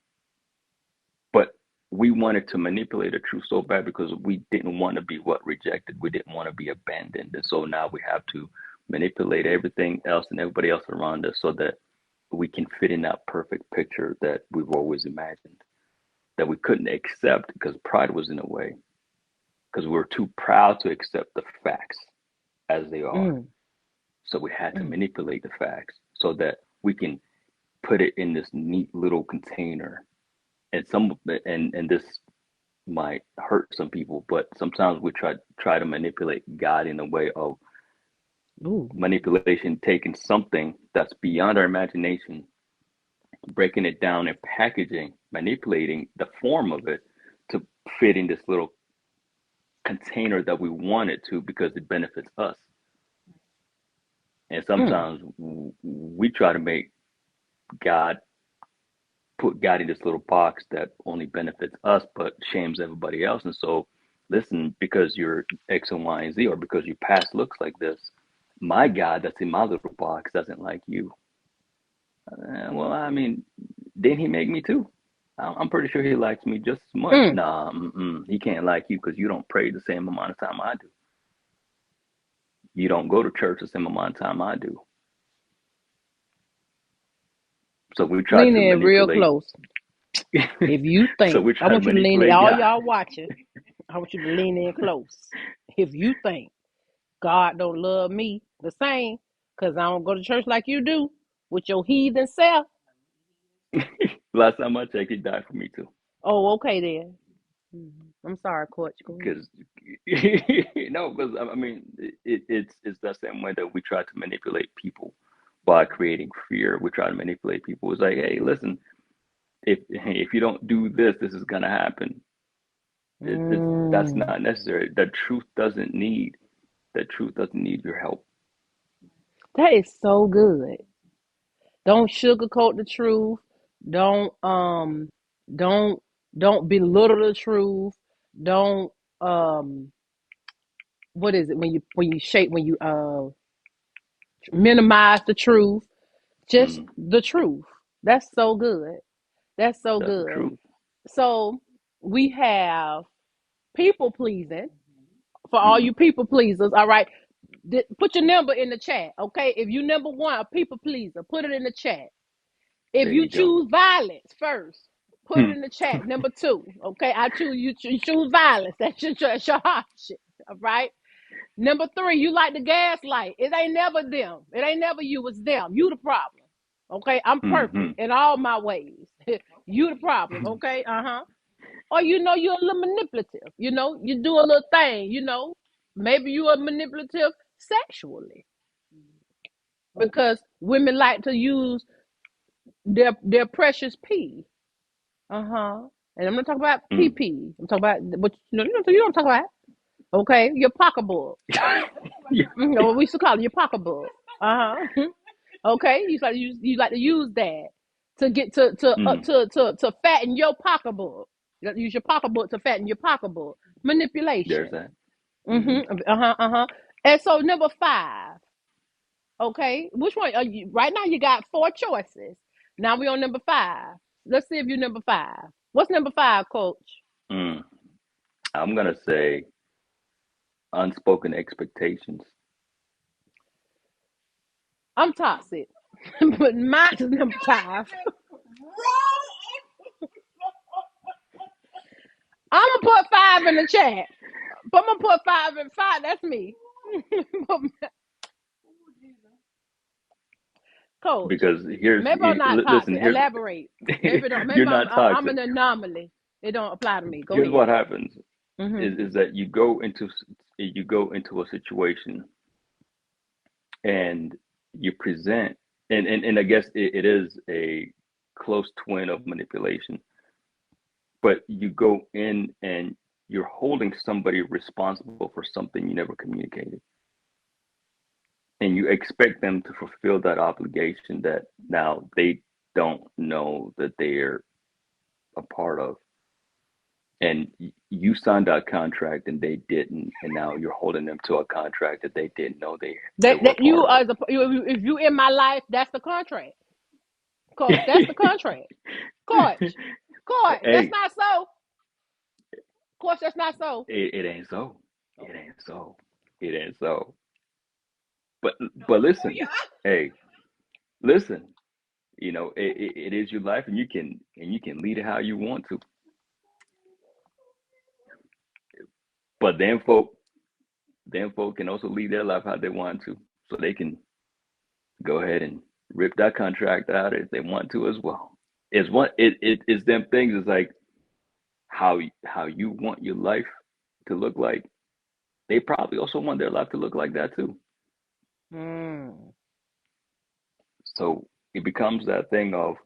But we wanted to manipulate the truth so bad because we didn't want to be what rejected. We didn't want to be abandoned. And so now we have to manipulate everything else and everybody else around us so that we can fit in that perfect picture that we've always imagined, that we couldn't accept because pride was in the way, because we were too proud to accept the facts as they are. Mm. So we had to Mm. manipulate the facts so that we can put it in this neat little container. And this might hurt some people, but sometimes we try to manipulate God in a way of Ooh. manipulation, taking something that's beyond our imagination, breaking it down and packaging, manipulating the form of it to fit in this little container that we want it to because it benefits us. And Mm. sometimes we try to make God put God in this little box that only benefits us but shames everybody else. And so, listen, because you're X and Y and Z, or because your past looks like this, my God that's in my little box doesn't like you. Well, I mean, didn't he make me too? I'm pretty sure he likes me just as much. Mm. Nah, he can't like you because you don't pray the same amount of time I do. You don't go to church the same amount of time I do. So we try Lean to in real manipulate. close. If you So think, we I try to want you to lean in, manipulate all God. y'all watching, I want you to lean in close. If you think God don't love me the same, because I don't go to church like you do with your heathen self. Last time I checked, he died for me too. Oh, okay then. I'm sorry, coach. Go ahead. Because no, because I mean, it's the same way that we try to manipulate people by creating fear. We try to manipulate people. It's like, hey, listen, if you don't do this, this is gonna happen. That's Mm. not necessary. The truth doesn't need your help. That is so good. Don't sugarcoat the truth. Don't don't don't belittle the truth. Don't what is it when you minimize the truth. Just Mm, the truth. That's so good. That's so that's the good. truth. So we have people pleasing for all Mm, you people pleasers. All right. Put your number in the chat. Okay. If you number one, a people pleaser, put it in the chat. If there you you go. choose violence first, put it Hmm. in the chat. Number two. Okay. I choose you choose violence. That's your option. All right. Number three, you like the gaslight. It ain't never them. It ain't never you. It's them. You the problem. Okay. I'm Hmm. perfect in all my ways. You the problem. Okay. Uh-huh. Or you're a little manipulative. You do a little thing. Maybe you are manipulative sexually because women like to use their precious pee. Uh huh. And I'm not talking about pee Mm. pee. I'm talking about what you don't talk about. Okay, your pocketbook. Yeah. What we used to call it, your pocketbook. Uh huh. Okay, you like to use that to get Mm. to fatten your pocketbook. Use your pocketbook to fatten your pocketbook. There's Manipulation. that. Hmm. Mm-hmm. Uh-huh. Uh-huh. And so number five, okay, which one are you right now? You got four choices. Now we on number five. Let's see if you're number five. What's number five, coach? Mm. I'm gonna say unspoken expectations. I'm toxic, but mine's number 5. I'm gonna put 5 in the chat. But I'm gonna put 5 and 5. That's me. Coach, Because here's maybe I'm not listen, toxic. here's Elaborate. Maybe don't. you're Maybe not I'm toxic. an anomaly. It don't apply to me. Go Here's ahead. what happens Hmm. is that you go into a situation and you present and I guess it is a close twin of manipulation, but you go in and you're holding somebody responsible for something you never communicated, and you expect them to fulfill that obligation that now they don't know that they're a part of, and you signed that contract and they didn't, and now you're holding them to a contract that they didn't know they were a That part you of. as a, if you in my life, that's the contract. Coach, that's the contract. Coach, coach, that's Hey, not so. Coach, that's not so. it ain't so. It Okay. ain't so. It ain't so. But but listen, hey, listen. You know, it is your life, and you can lead it how you want to. But then folk can also lead their life how they want to, so they can go ahead and rip that contract out if they want to as well. It's them things. It's like how you want your life to look like. They probably also want their life to look like that too. Mm. So it becomes that thing of,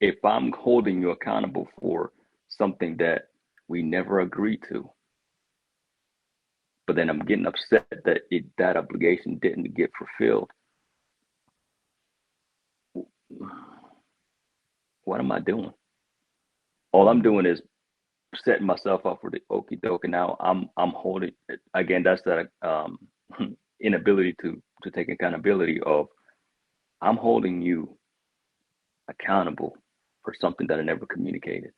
if I'm holding you accountable for something that we never agreed to, but then I'm getting upset that that obligation didn't get fulfilled, what am I doing? All I'm Mm. doing is setting myself up for the okie doke. And now I'm holding again. That's that inability to take accountability of, I'm holding you accountable for something that I never communicated.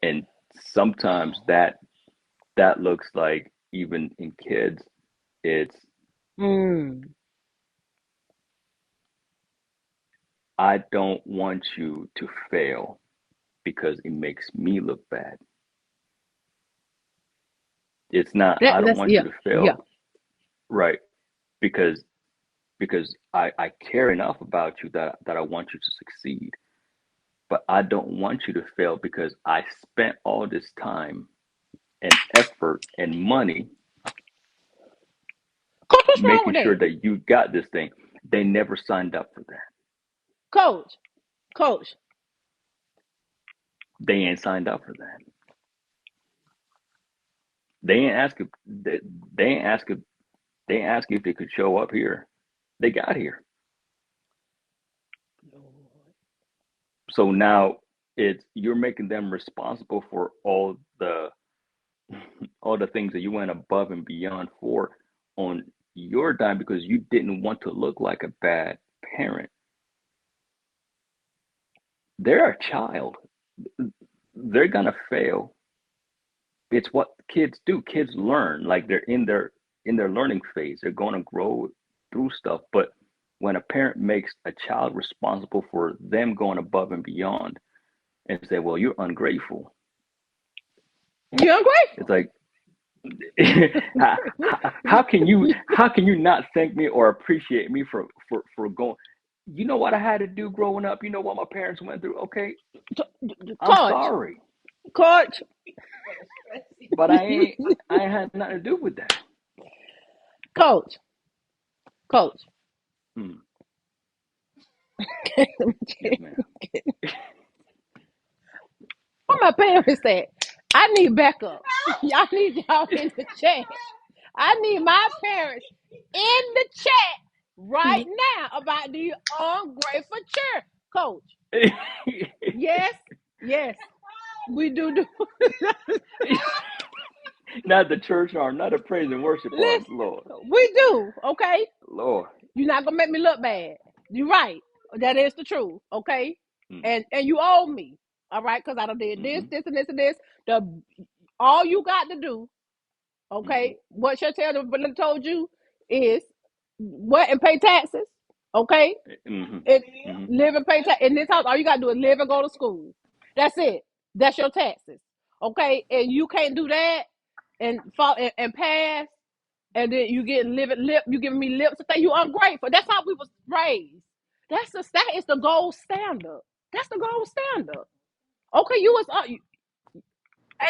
And sometimes that looks like, even in kids, it's, Mm. I don't want you to fail because it makes me look bad. It's not, I don't Let's want you yeah, to yeah. fail, right? Because I care enough about you that I want you to succeed. But I don't want you to fail because I spent all this time and effort and money Coach, what's wrong making with sure that? that you got this thing. They never signed up for that. Coach, coach. They ain't signed up for that. They ain't ask if they ain't ask if they ain't ask if they could show up here. They got here. So now it's, you're making them responsible for all the things that you went above and beyond for on your dime, because you didn't want to look like a bad parent. They're a child. They're gonna fail. It's what kids do. Kids learn, like they're in their learning phase. They're gonna grow through stuff. But when a parent makes a child responsible for them going above and beyond and say, well, you're ungrateful. You're It's ungrateful. like, how, how can you not thank me or appreciate me for going? You know what I had to do growing up. You know what my parents went through. Okay, I'm Coach, sorry, coach. but I ain't had nothing to do with that. Coach, coach. Hmm. Yes, ma'am. Where my parents at? I need backup. Y'all need y'all in the chat. I need my parents in the chat right now about the ungrateful chair. Coach, yes, yes, we do. Not the church arm, not a praise and worship arm. Listen, Lord, we do, okay? Lord. You're not gonna make me look bad. You're right. That is the truth, okay? Hmm. And you owe me. All right, because I done did this, this, and this, and this. All you got to do, okay, what Chantell told you is what and pay taxes, okay? Live and pay tax in this house. All you gotta do is live and go to school. That's it. That's your taxes, okay? And you can't do that and pass, and then you get you giving me lips to say you ungrateful. That's how we was raised. That is the gold standard. That's the gold standard. Okay, you was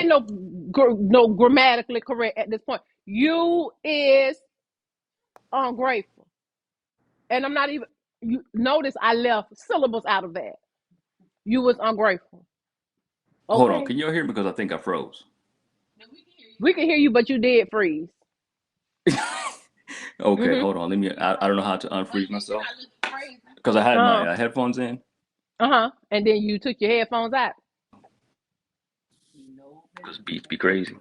ain't no grammatically correct at this point. You is ungrateful, and I'm not even. You notice I left syllables out of that. You was ungrateful. Okay? Hold on, can y'all hear me? Because I think I froze. No, we can hear you. We can hear you, but you did freeze. Okay, hold on. Let me. I don't know how to unfreeze myself because I had my headphones in. And then you took your headphones out. Because beats be crazy.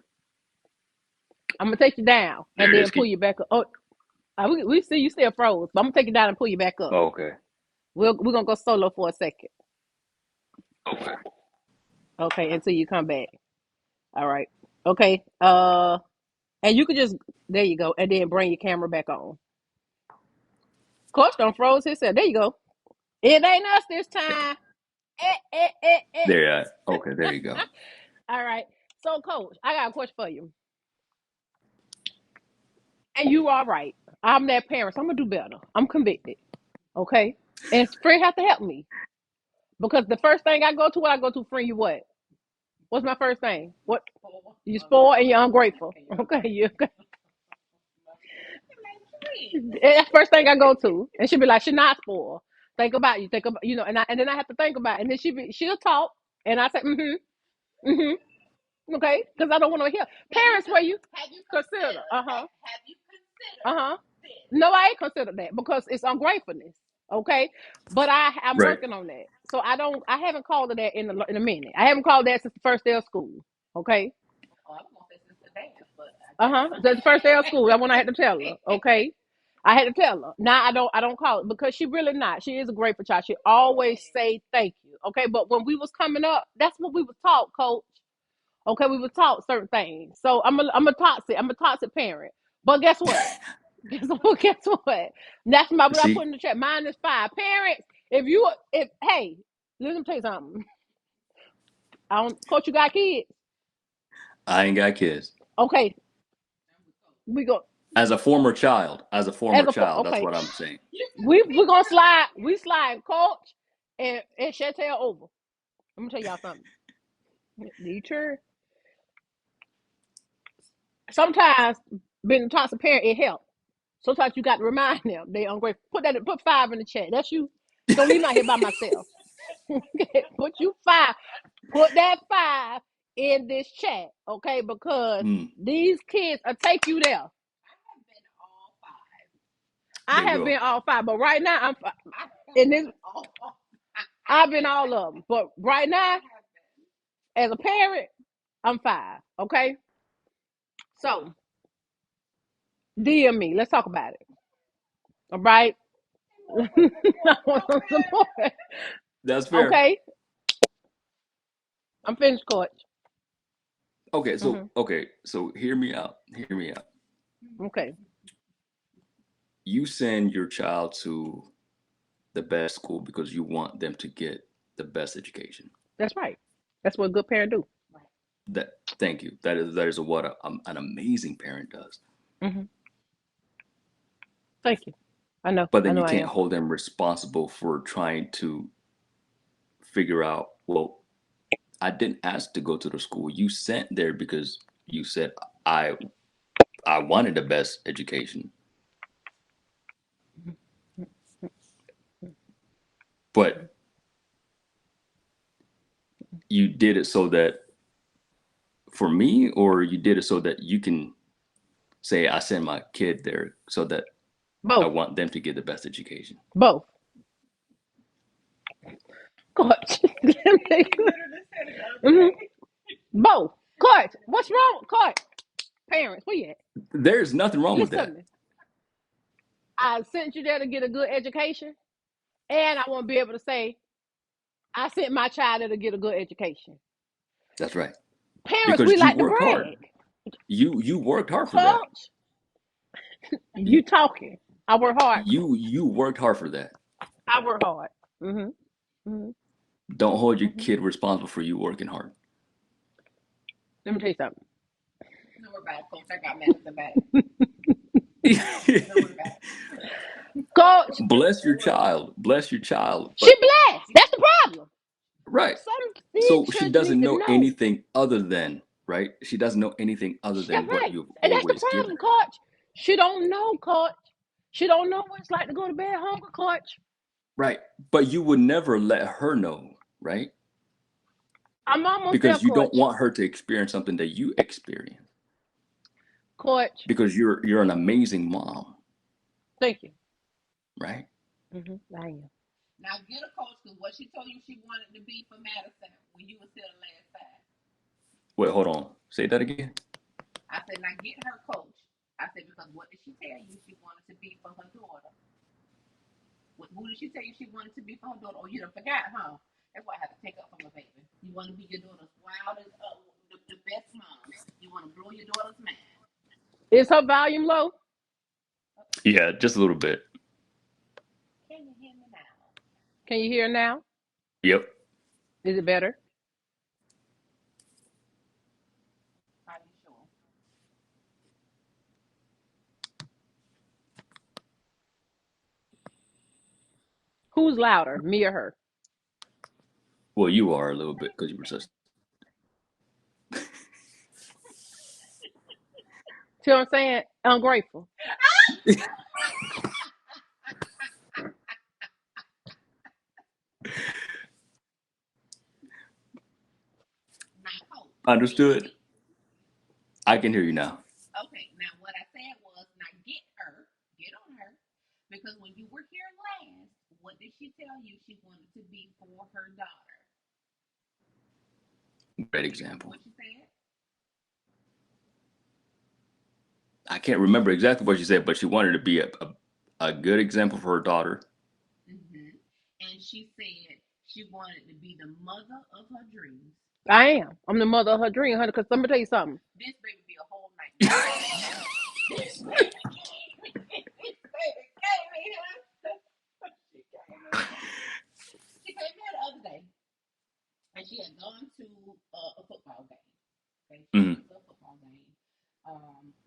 I'm gonna take you down and There it then is. pull you back up. Oh, we see you still froze, but I'm gonna take you down and pull you back up. Oh, okay. We're gonna go solo for a second. Okay. Okay, until you come back. All right. Okay. And you could just there you go, and then bring your camera back on. Coach don't froze himself. There you go. It ain't us this time. There. Okay. There you go. All right. So, Coach, I got a question for you. And you are right. I'm that parent. So I'm gonna do better. I'm convicted. Okay. And friend have to help me. Because the first thing I go to, friend, you what? What's my first thing? What? You spoiled and you're ungrateful. Okay, you okay. That's the first thing I go to. And she'll be like, she's not spoiled. Think about and then I have to think about it. And then she'll talk. And I say, okay, because I don't want to hear. Parents, where you consider. Have you considered this? No, I ain't considered that because it's ungratefulness. Okay, but I'm Right. working on that. So I haven't called it that in a minute. I haven't called that since the first day of school. Okay. Oh, I was gonna say since the dance, but That's the first day of school. That's when I had to tell her. Okay. I had to tell her. Now I don't call it because she really not. She is a grateful child. She always say thank you. Okay, but when we was coming up, that's what we was taught, Coach. Okay, we were taught certain things. So I'm a toxic parent. But guess what? Guess what? That's what I put in the chat. Mine is 5. Parents, hey, let me tell you something. Coach, you got kids? I ain't got kids. Okay. We go as a former child. That's okay. what I'm saying. We're gonna slide. We slide Coach and Chantell over. I'm gonna tell y'all something. Nature. Sometimes being a toxic parent, it helps. Sometimes you got to remind them they ungrateful. Put 5 in the chat. That's you. Don't leave me out here by myself. Put you 5. Put that 5 in this chat, okay? Because these kids will take you there. I have been all 5, but right now I've been all of them. But right now, as a parent, I'm 5. Okay. So DM me. Let's talk about it. All right. That's fair. Okay. I'm finished, Coach. Okay, so hear me out. Okay. You send your child to the best school because you want them to get the best education. That's right. That's what a good parent do. Thank you. That is what an amazing parent does. Thank you. I know. But then you can't hold them responsible for trying to figure out, well, I didn't ask to go to the school. You sent there because you said I wanted the best education. But you did it so that for me, or you did it so that you can say I send my kid there so that both. I want them to get the best education. Both. Coach. Both. Coach, what's wrong? Coach. Parents, where you at? There's nothing wrong with that. I sent you there to get a good education, and I want to be able to say I sent my child there to get a good education. That's right. Parents, we Because you like to worked hard. brag. You worked hard for that. Coach, you talking. I work hard. You worked hard for that. I work hard. Hmm. Hmm. Don't hold your Hmm. kid responsible for you working hard. Let me tell you something. Don't worry about it, Coach. I got Madison back. Don't worry about it. Coach, Bless your child. Bless your child. she But blessed. That's the problem. right. Some So she teachers need doesn't to know know. anything other than, right? She doesn't know anything other That's than what right. you've And that's the always given problem, her. Coach. She don't know, Coach. She don't know what it's like to go to bed hungry, Coach. Right. But you would never let her know, right? I'm almost there, Because you don't Coach. want her to experience something that you experience. Coach, Because you're an amazing mom, thank you. right? I am. Now get a coach because what she told you she wanted to be for Madison when you were still the last time. Wait, hold on. Say that again. I said, now get her coach. I said, because what did she tell you she wanted to be for her daughter? Who did she tell you she wanted to be for her daughter? Oh, you done forgot, huh? That's why I had to take up from her baby. You want to be your daughter's wildest, the best mom. You want to blow your daughter's mind. Is her volume low? Yeah, just a little bit. Can you hear me now? Can you hear now? Yep. Is it better? Are you sure? Who's louder, me or her? Well, you are a little bit because you were such. See what I'm saying? Ungrateful. Now, coach. Understood. I can hear you now. Okay, now what I said was, now get on her, because when you were here last, what did she tell you she wanted to be for her daughter? Great example. What she said? I can't remember exactly what she said, but she wanted to be a good example for her daughter. Mm-hmm. And she said she wanted to be the mother of her dreams. I am. I'm the mother of her dream, honey. Because let me tell you something. This baby be a whole nightmare. This baby came in here. She came in the other day, and she had gone to a football game. Okay, she Mhm. went to a football game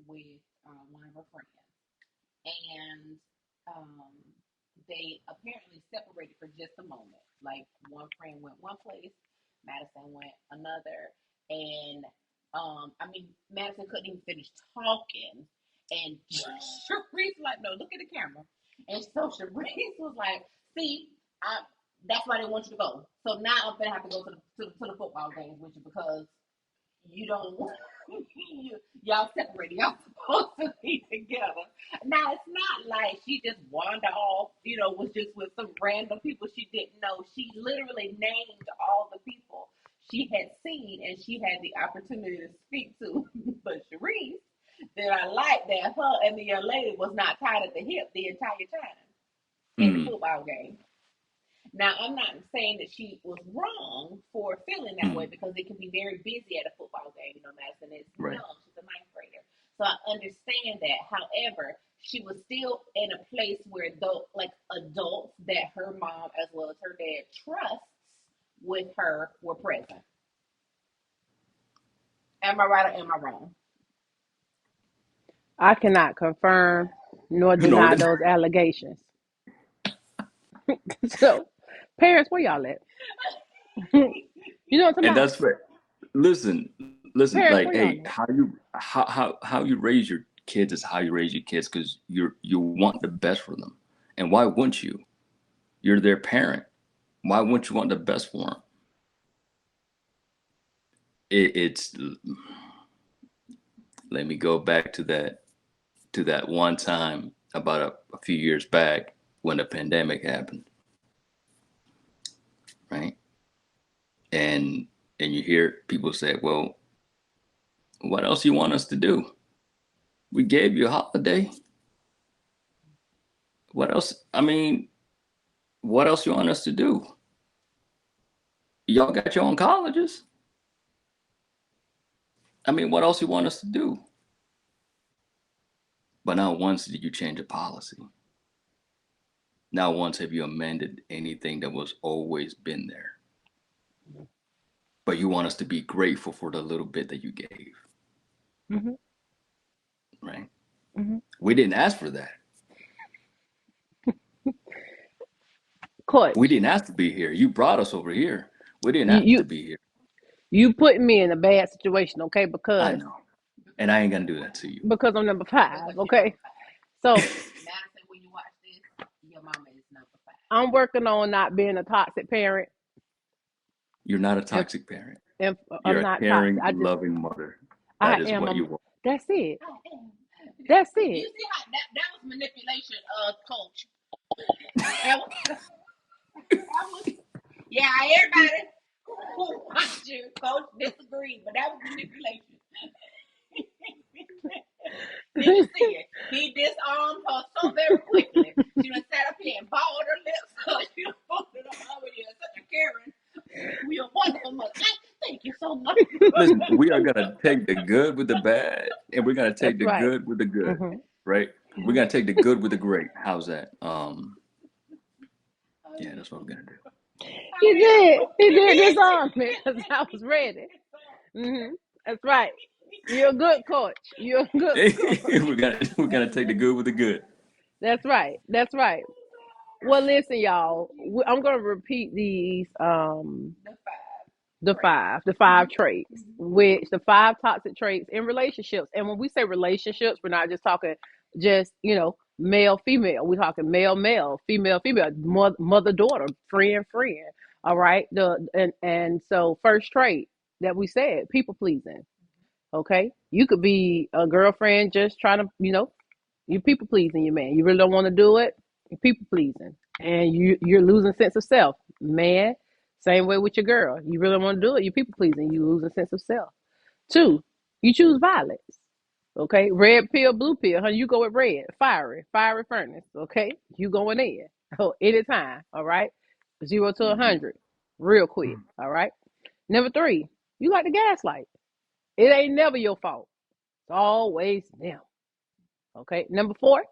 with one of her friends, and um, they apparently separated for just a moment. Like one friend went one place, Madison went another, and I mean Madison couldn't even finish talking, and Sharice like, no, look at the camera, and so Sharice was like, see, I. That's why they want you to go. So now I'm gonna have to go to the football games with you because you don't y'all separated. Y'all supposed to be together. Now it's not like she just wandered off, was just with some random people she didn't know. She literally named all the people she had seen and she had the opportunity to speak to. But Sharice, that I like that her and the young lady was not tied at the hip the entire time in the Mm. football game. Now, I'm not saying that she was wrong for feeling that way Mm. because it can be very busy at a football game. Madison is Right. young; she's a ninth grader, so I understand that. However, she was still in a place where, though, like adults that her mom as well as her dad trusts with her were present. Am I right or am I wrong? I cannot confirm nor Nor deny did. those allegations. So, parents, where y'all at? You know what I'm talking And about? that's fair. Listen. Parents, Like, where y'all hey, at? how you raise your kids is how you raise your kids because you want the best for them. And why wouldn't you? You're their parent. Why wouldn't you want the best for them? It's. Let me go back to that one time about a few years back when the pandemic happened, right? And you hear people say, "Well, what else you want us to do? We gave you a holiday. What else? I mean, what else you want us to do?" Y'all got your own colleges. I mean, what else you want us to do? But not once did you change a policy. Not once have you amended anything that was always been there. But you want us to be grateful for the little bit that you gave, Mm-hmm. right? Mm-hmm. We didn't ask for that. Coach, We didn't ask to be here. You brought us over here. We didn't you ask to you be here. you putting me in a bad situation, okay? I know. And I ain't gonna do that to you. Because I'm number But 5, what's your okay? number 5? So Madison, when you watch this, your mama is number 5. I'm working on not being a toxic parent. You're not a If toxic parent. if You're I'm a not toxic, caring, loving mother. I That is am what a. you are. That's it. I am. That's You it. see how that was manipulation, coach. That was, that was yeah, everybody who watched you, coach disagreed, but that was manipulation. Did you see it? He disarmed her so very quickly. She done sat up here and balled her lips because she done folded her arm with you. Such a Karen. You're a wonderful mother. Thank you so much. Listen, we are gonna take the good with the bad, and we're gonna take That's the right. good with the good, Mm-hmm. right? We're gonna take the good with the great. How's that? Yeah, that's what we're gonna do. He did. He did disarm me because I was ready. Mm-hmm. That's right. You're a good coach. You're a good coach. we're gonna take the good with the good. That's right. That's right. Well, listen, y'all. I'm gonna repeat these. The five. The five traits, which the 5 toxic traits in relationships. And when we say relationships, we're not just talking just male female. We're talking male male, female female, mother daughter, friend friend. All right. And so first trait that we said, people pleasing. Okay, you could be a girlfriend just trying to you people pleasing your man. You really don't want to do it. You're people pleasing, and you're losing sense of self, man. Same way with your girl. You really want to do it. You people pleasing. You losing sense of self. 2, you choose violence. Okay, red pill, blue pill. Honey, you go with red, fiery furnace. Okay, you going in. Oh, anytime. All right, 0 to 100, real quick. All right. Number 3, you like the gaslight. It ain't never your fault. It's always them. Okay. Number 4,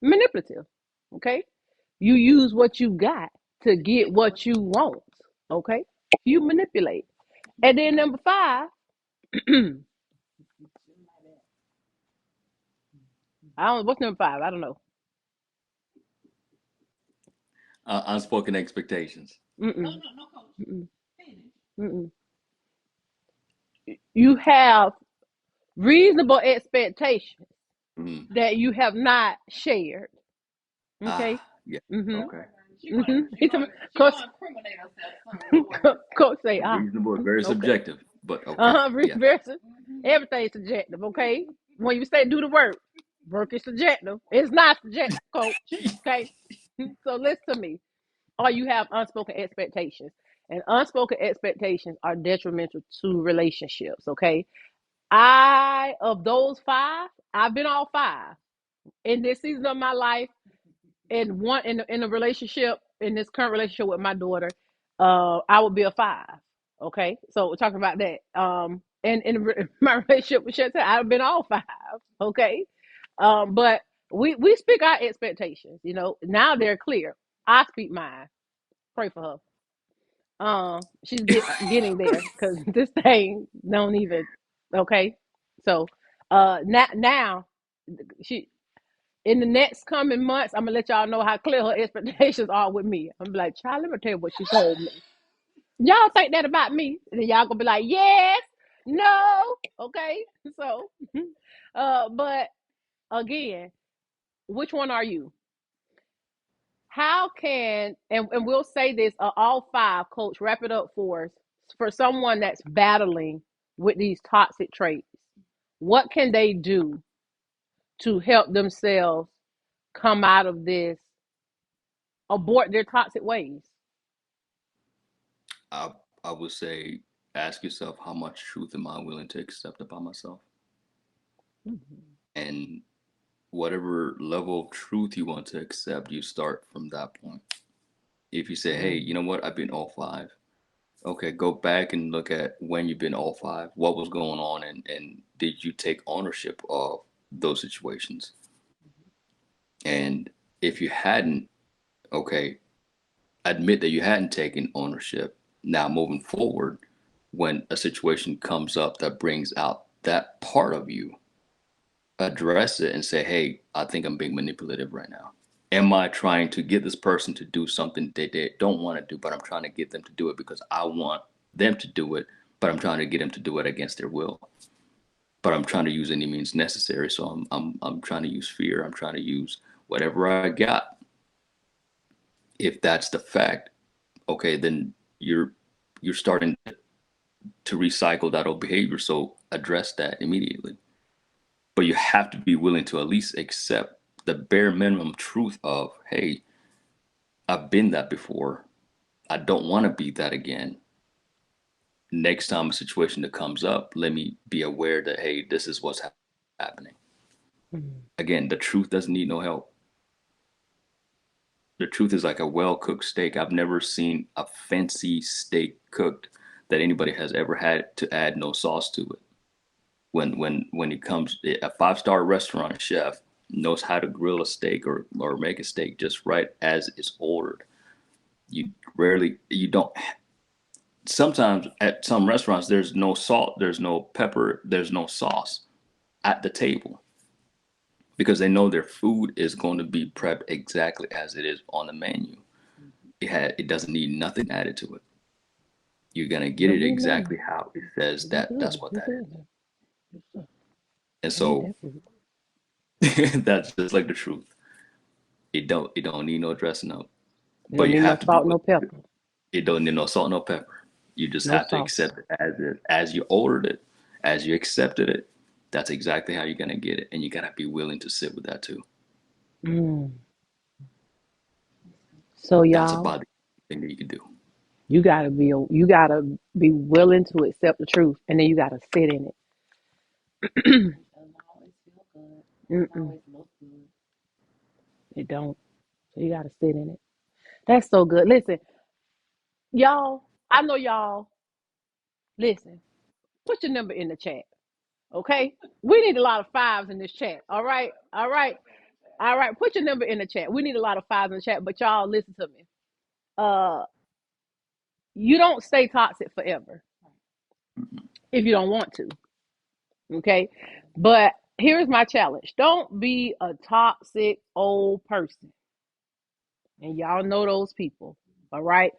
manipulative. Okay. You use what you got to get what you want. Okay. You manipulate. And then number 5, I don't. What's number 5? I don't know. Unspoken expectations. No, Mm-mm, no, coach. mm-mm, Finish. mm-mm. You have reasonable expectations Mm. that you have not shared. Okay. Yeah. Mm-hmm. Okay. She Mm-hmm. gonna she gonna she Coach, gonna incriminate herself soon. Don't worry. Coach say, Reasonable, very okay. subjective, but okay. Yeah. Versus Mm-hmm. everything's subjective, okay? When you say do the work is subjective. It's not subjective, coach. Okay? So listen to me. Or you have unspoken expectations. And unspoken expectations are detrimental to relationships, okay? Of those 5, I've been all 5. In this season of my life, in a relationship, in this current relationship with my daughter, I would be a 5. Okay, so we're talking about that. And in my relationship with Chantell, I've been all 5. Okay, but we speak our expectations. Now they're clear. I speak mine. Pray for her. She's getting there because this thing don't even. Okay, so now she in the next coming months, I'm gonna let y'all know how clear her expectations are with me. I'm like, child, let me tell you what she told me. Y'all think that about me? And then y'all gonna be like, yes, no, okay. So, but again, which one are you? How can and we'll say this all 5, coach, wrap it up for us. For someone that's battling with these toxic traits, what can they do to help themselves come out of this, abort their toxic ways? I I would say ask yourself how much truth am I willing to accept about myself, Mhm. and whatever level of truth you want to accept, you start from that point. If you say, hey, you know what, I've been all 5, Okay, go back and look at when you've been all five, what was going on, and did you take ownership of those situations? And if you hadn't, okay, admit that you hadn't taken ownership. Now, moving forward, when a situation comes up that brings out that part of you, address it and say, hey, I think I'm being manipulative right now. Am I trying to get this person to do something they don't want to do, but I'm trying to get them to do it because I want them to do it, but I'm trying to get them to do it against their will. But I'm trying to use any means necessary. So I'm trying to use fear. I'm trying to use whatever I got. If that's the fact, okay, then you're starting to recycle that old behavior. So address that immediately. But you have to be willing to at least accept the bare minimum truth of, hey, I've been that before. I don't want to be that again. Next time a situation that comes up, let me be aware that, hey, this is what's happening. Mm. Again, the truth doesn't need no help. The truth is like a well-cooked steak. I've never seen a fancy steak cooked that anybody has ever had to add no sauce to it. When it comes, a five-star restaurant chef knows how to grill a steak or make a steak just right as it's ordered. You don't, sometimes at some restaurants there's no salt, there's no pepper, there's no sauce at the table because they know their food is going to be prepped exactly as it is on the menu. It doesn't need nothing added to it. You're gonna get Don't it need nothing. exactly how it says You that's good. what You that is. good. And I need so that food. that's just like the truth. It don't need no dressing up. You But don't you need no have to be salt, no willing to. pepper, It don't need no salt, no pepper. You just no have to sauce. accept it as you ordered it, as you accepted it. That's exactly how you're gonna get it, and you gotta be willing to sit with that too. Mm. So That's y'all, about the thing that you can do. you gotta be willing to accept the truth, and then you gotta sit in it. It doesn't always feel good. It doesn't Mm-mm, always look good. it don't. So you gotta sit in it. That's so good. Listen, y'all. I know y'all. Listen, put your number in the chat, okay? We need a lot of fives in this chat. All right, all right, all right. Put your number in the chat. We need a lot of fives in the chat. But y'all, listen to me. Uh, you don't stay toxic forever if you don't want to. Okay. But here's my challenge. Don't be a toxic old person. And y'all know those people. All right.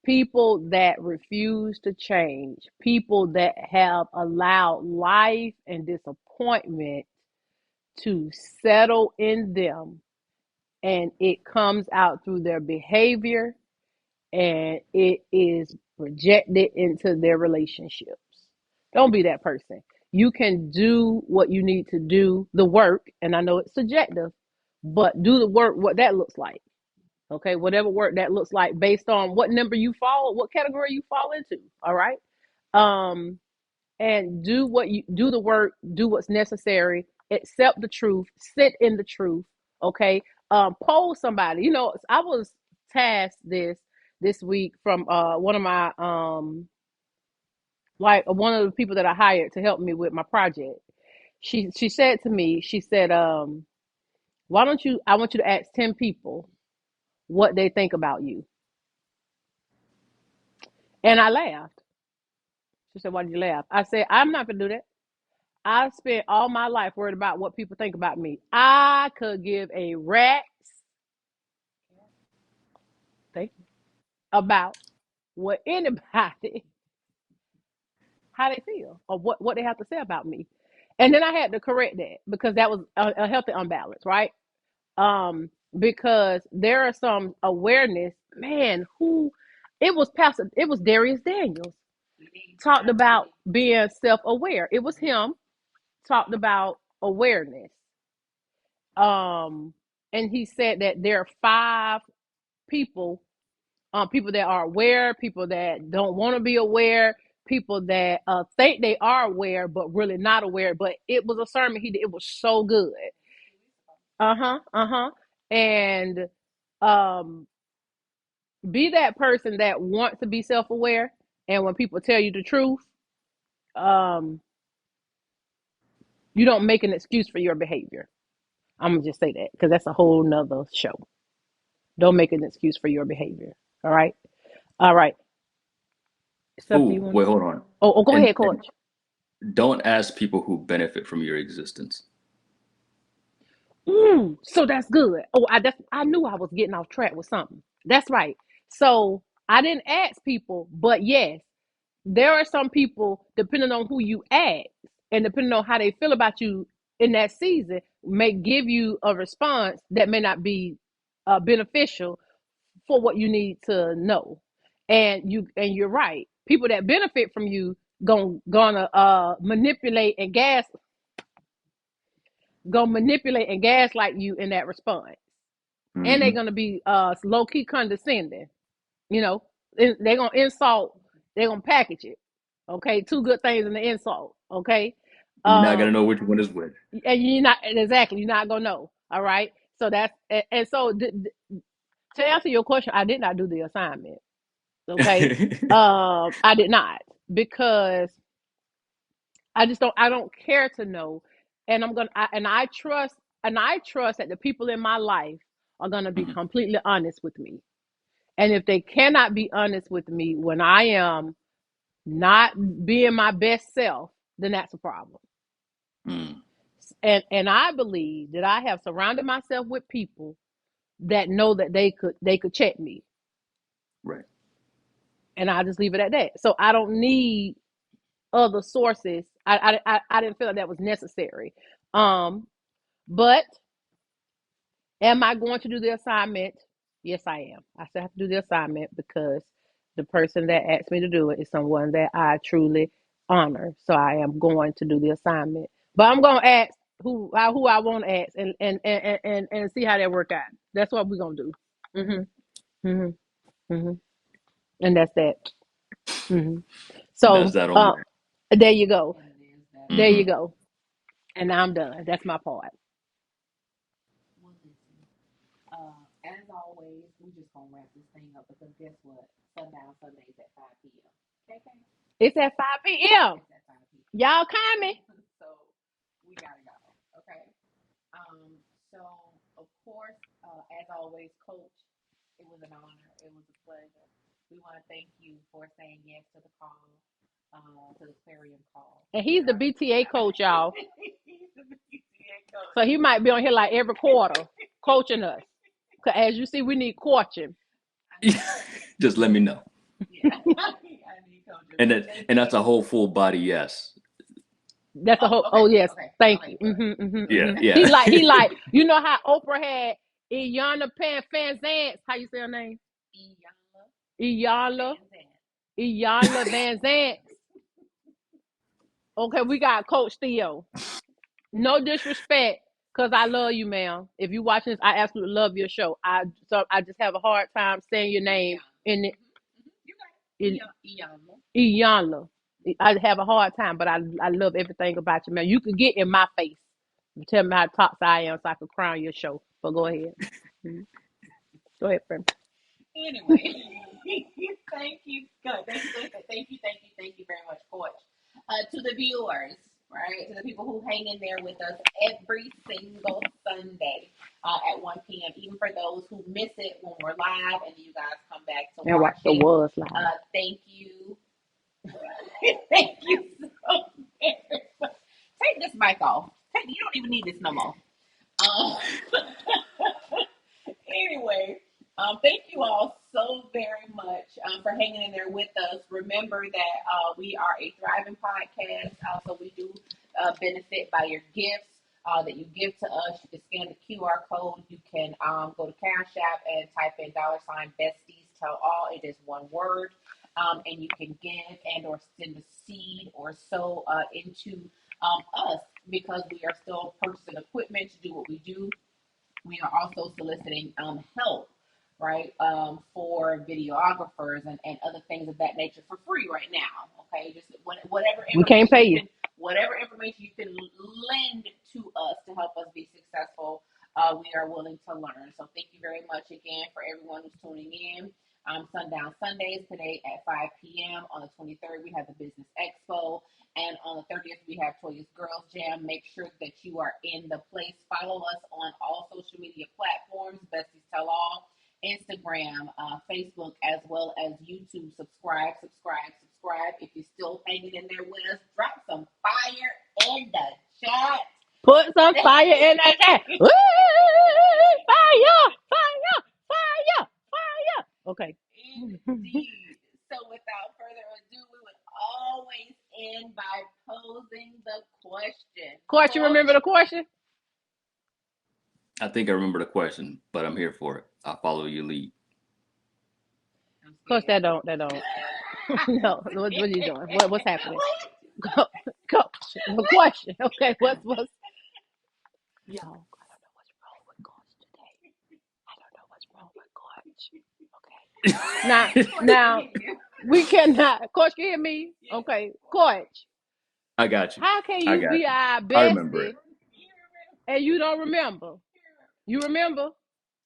People that refuse to change, people that have allowed life and disappointment to settle in them. And it comes out through their behavior and it is projected into their relationships. Don't be that person. You can do what you need to do, the work, and I know it's subjective, but do the work, what that looks like. Okay, whatever work that looks like based on what number you fall, what category you fall into. All right. Um, and do what you do the work, do what's necessary, accept the truth, sit in the truth. Okay. Poll somebody. You know, I was tasked this week from one of my like one of the people that I hired to help me with my project. She said to me, she said, why don't you I want you to ask 10 people what they think about you. And I laughed. She said, why did you laugh? I said, I'm not gonna do that. I spent all my life worried about what people think about me. I could give a rat's thank you, about what anybody, how they feel, or what they have to say about me. And then I had to correct that because that was a healthy unbalance, right? Because there are some awareness, man, who it was Darius Daniels talked about being self-aware. It was him talked about awareness. Um, and he said that there are five people, people that are aware, people that don't want to be aware, people that think they are aware but really not aware. But it was a sermon he did. It was so good. Uh huh. Uh huh. And um, be that person that wants to be self-aware, and when people tell you the truth, you don't make an excuse for your behavior. I'm gonna just say that because that's a whole nother show. Don't make an excuse for your behavior. All right. All right. Something you Oh, want? wait, hold on. Oh, go ahead, And Coach. don't ask people who benefit from your existence. So that's good. Oh, I knew I was getting off track with something. That's right. So I didn't ask people, but yes, there are some people, depending on who you ask and depending on how they feel about you in that season, may give you a response that may not be beneficial for what you need to know. And you're right. People that benefit from you gonna manipulate and gaslight you in that response, and they're Hmm. gonna be low key condescending. You know, they're gonna insult. They're gonna package it. Okay, two good things in the insult. Okay, You're not gonna um, know which one is which. and you're not gonna know. All right, so that's and so to answer your question, I did not do the assignment. Okay, I did not because I don't care to know, and I trust that the people in my life are gonna be Mhm. completely honest with me. And if they cannot be honest with me when I am not being my best self, then that's a problem. Mm, And I believe that I have surrounded myself with people that know that they could check me, right. and I'll just leave it at that. So I don't need other sources. I didn't feel like that was necessary. Um, but am I going to do the assignment? Yes, I am. I still have to do the assignment because the person that asked me to do it is someone that I truly honor. So I am going to do the assignment. But I'm going to ask who I want to ask and see how that work out. That's what we're going to do. Hmm. Hmm. And that's that. Hmm. And that's So that on that. there you go. And it is that. There you Hmm. go. And I'm done. That's my part. Well, listen. As always, we just gonna wrap this thing up because guess what? Sundown Sundays at 5 p.m. Okay, It's at 5 p.m. it's at 5 p.m. Y'all coming? So we gotta go. Okay. So of course, as always, Coach, it was an honor. It was a pleasure. We want to thank you for saying yes to the call, to the clarion call. And he's the BTA coach, y'all. He's the BTA coach. So he might be on here like every quarter coaching us. Cause as you see, we need coaching. Just let me know. Yeah, I need coaching. And But that thank and you. that's a whole full body yes. That's a whole. Okay, Oh yes, okay, thank okay, you. good. Yeah, Okay. yeah. He like you know how Oprah had Iyanla Van Zant. How you say her name? Iyanla Iyanla Van Zandt. Iyanla Van Zant. Okay, we got Coach Theo. No disrespect, cause I love you, ma'am. If you watching this, I absolutely love your show. I just have a hard time saying your name Iyanla. in it. You got In it. Iyanla. Iyanla. I have a hard time, but I love everything about you, man. You could get in my face and tell me how toxic I am so I could crown your show. But go ahead. Mhm. Go ahead, friend. Anyway, thank you. Good. Thank you. Thank you very much, Coach. To the viewers, right? To the people who hang in there with us every single Sunday at 1 p.m. Even for those who miss it when we're live and you guys come back to And watch watch the it. was live. Thank you. Thank you so very much. Take this mic off. You don't even need this no more. Um, anyway, thank you all so very much for hanging in there with us. Remember that we are a thriving podcast, so we do benefit by your gifts that you give to us. You can scan the QR code. You can go to Cash App and type in $besties tell all. It is one word. And you can give and or send a seed or sow into us because we are still purchasing equipment to do what we do. We are also soliciting help, right, for videographers and other things of that nature for free right now. Okay, just We can't pay you. whatever information you can lend to us to help us be successful, we are willing to learn. So thank you very much again for everyone who's tuning in. Sundown Sundays today at 5 p.m. On the 23rd, we have the Business Expo. And on the 30th, we have Toya's Girls Jam. Make sure that you are in the place. Follow us on all social media platforms, Besties Tell All, Instagram, Facebook, as well as YouTube. Subscribe. If you're still hanging in there with us, drop some fire in the chat. Put some fire in that chat. Woo! Fire. Okay. Indeed. So without further ado, we would always end by posing the question. Coach, you remember the question? I think I remember the question, but I'm here for it. I'll follow your lead. Coach, that don't. No, what are you doing? What's happening? Go. The question. Okay, what's y'all? I don't know what's wrong with Coach today. I don't know what's wrong with Coach. Okay. Now we cannot. Coach, can you hear me? Okay, Coach. I got you. How can you be our bestie and you don't remember? You remember?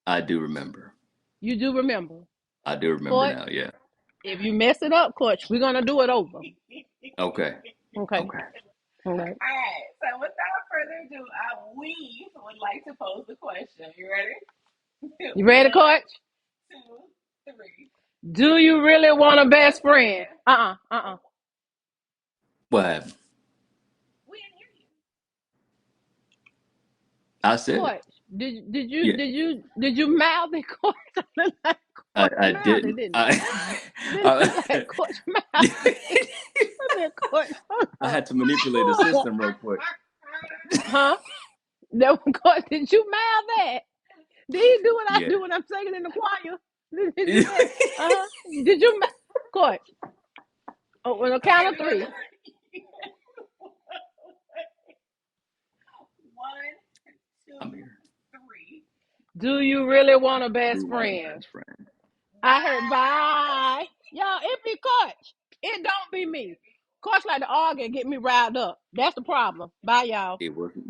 I do remember. You do remember? I do remember Coach, now, yeah. if you mess it up, Coach, we're going to do it over. Okay. All right. So without further ado, we would like to pose the question. You ready? You ready, Coach? 2, 3. Do you really want a best friend? What happened? We didn't hear you. I said Coach, did you mouth it, Coach? I didn't. Coach mouth it. Coach, I had to manipulate the system real quick. Huh? No, Coach, did you mouth that? Did he do what I do when I'm singing in the choir? Did you mouth, Coach? Oh, on the count of 3. 1, 2, I'm here. 3. Do you really want a best friend? I heard bye. Y'all, it be Coach. It don't be me. Coach like to argue and get me riled up. That's the problem. Bye, y'all. It wasn't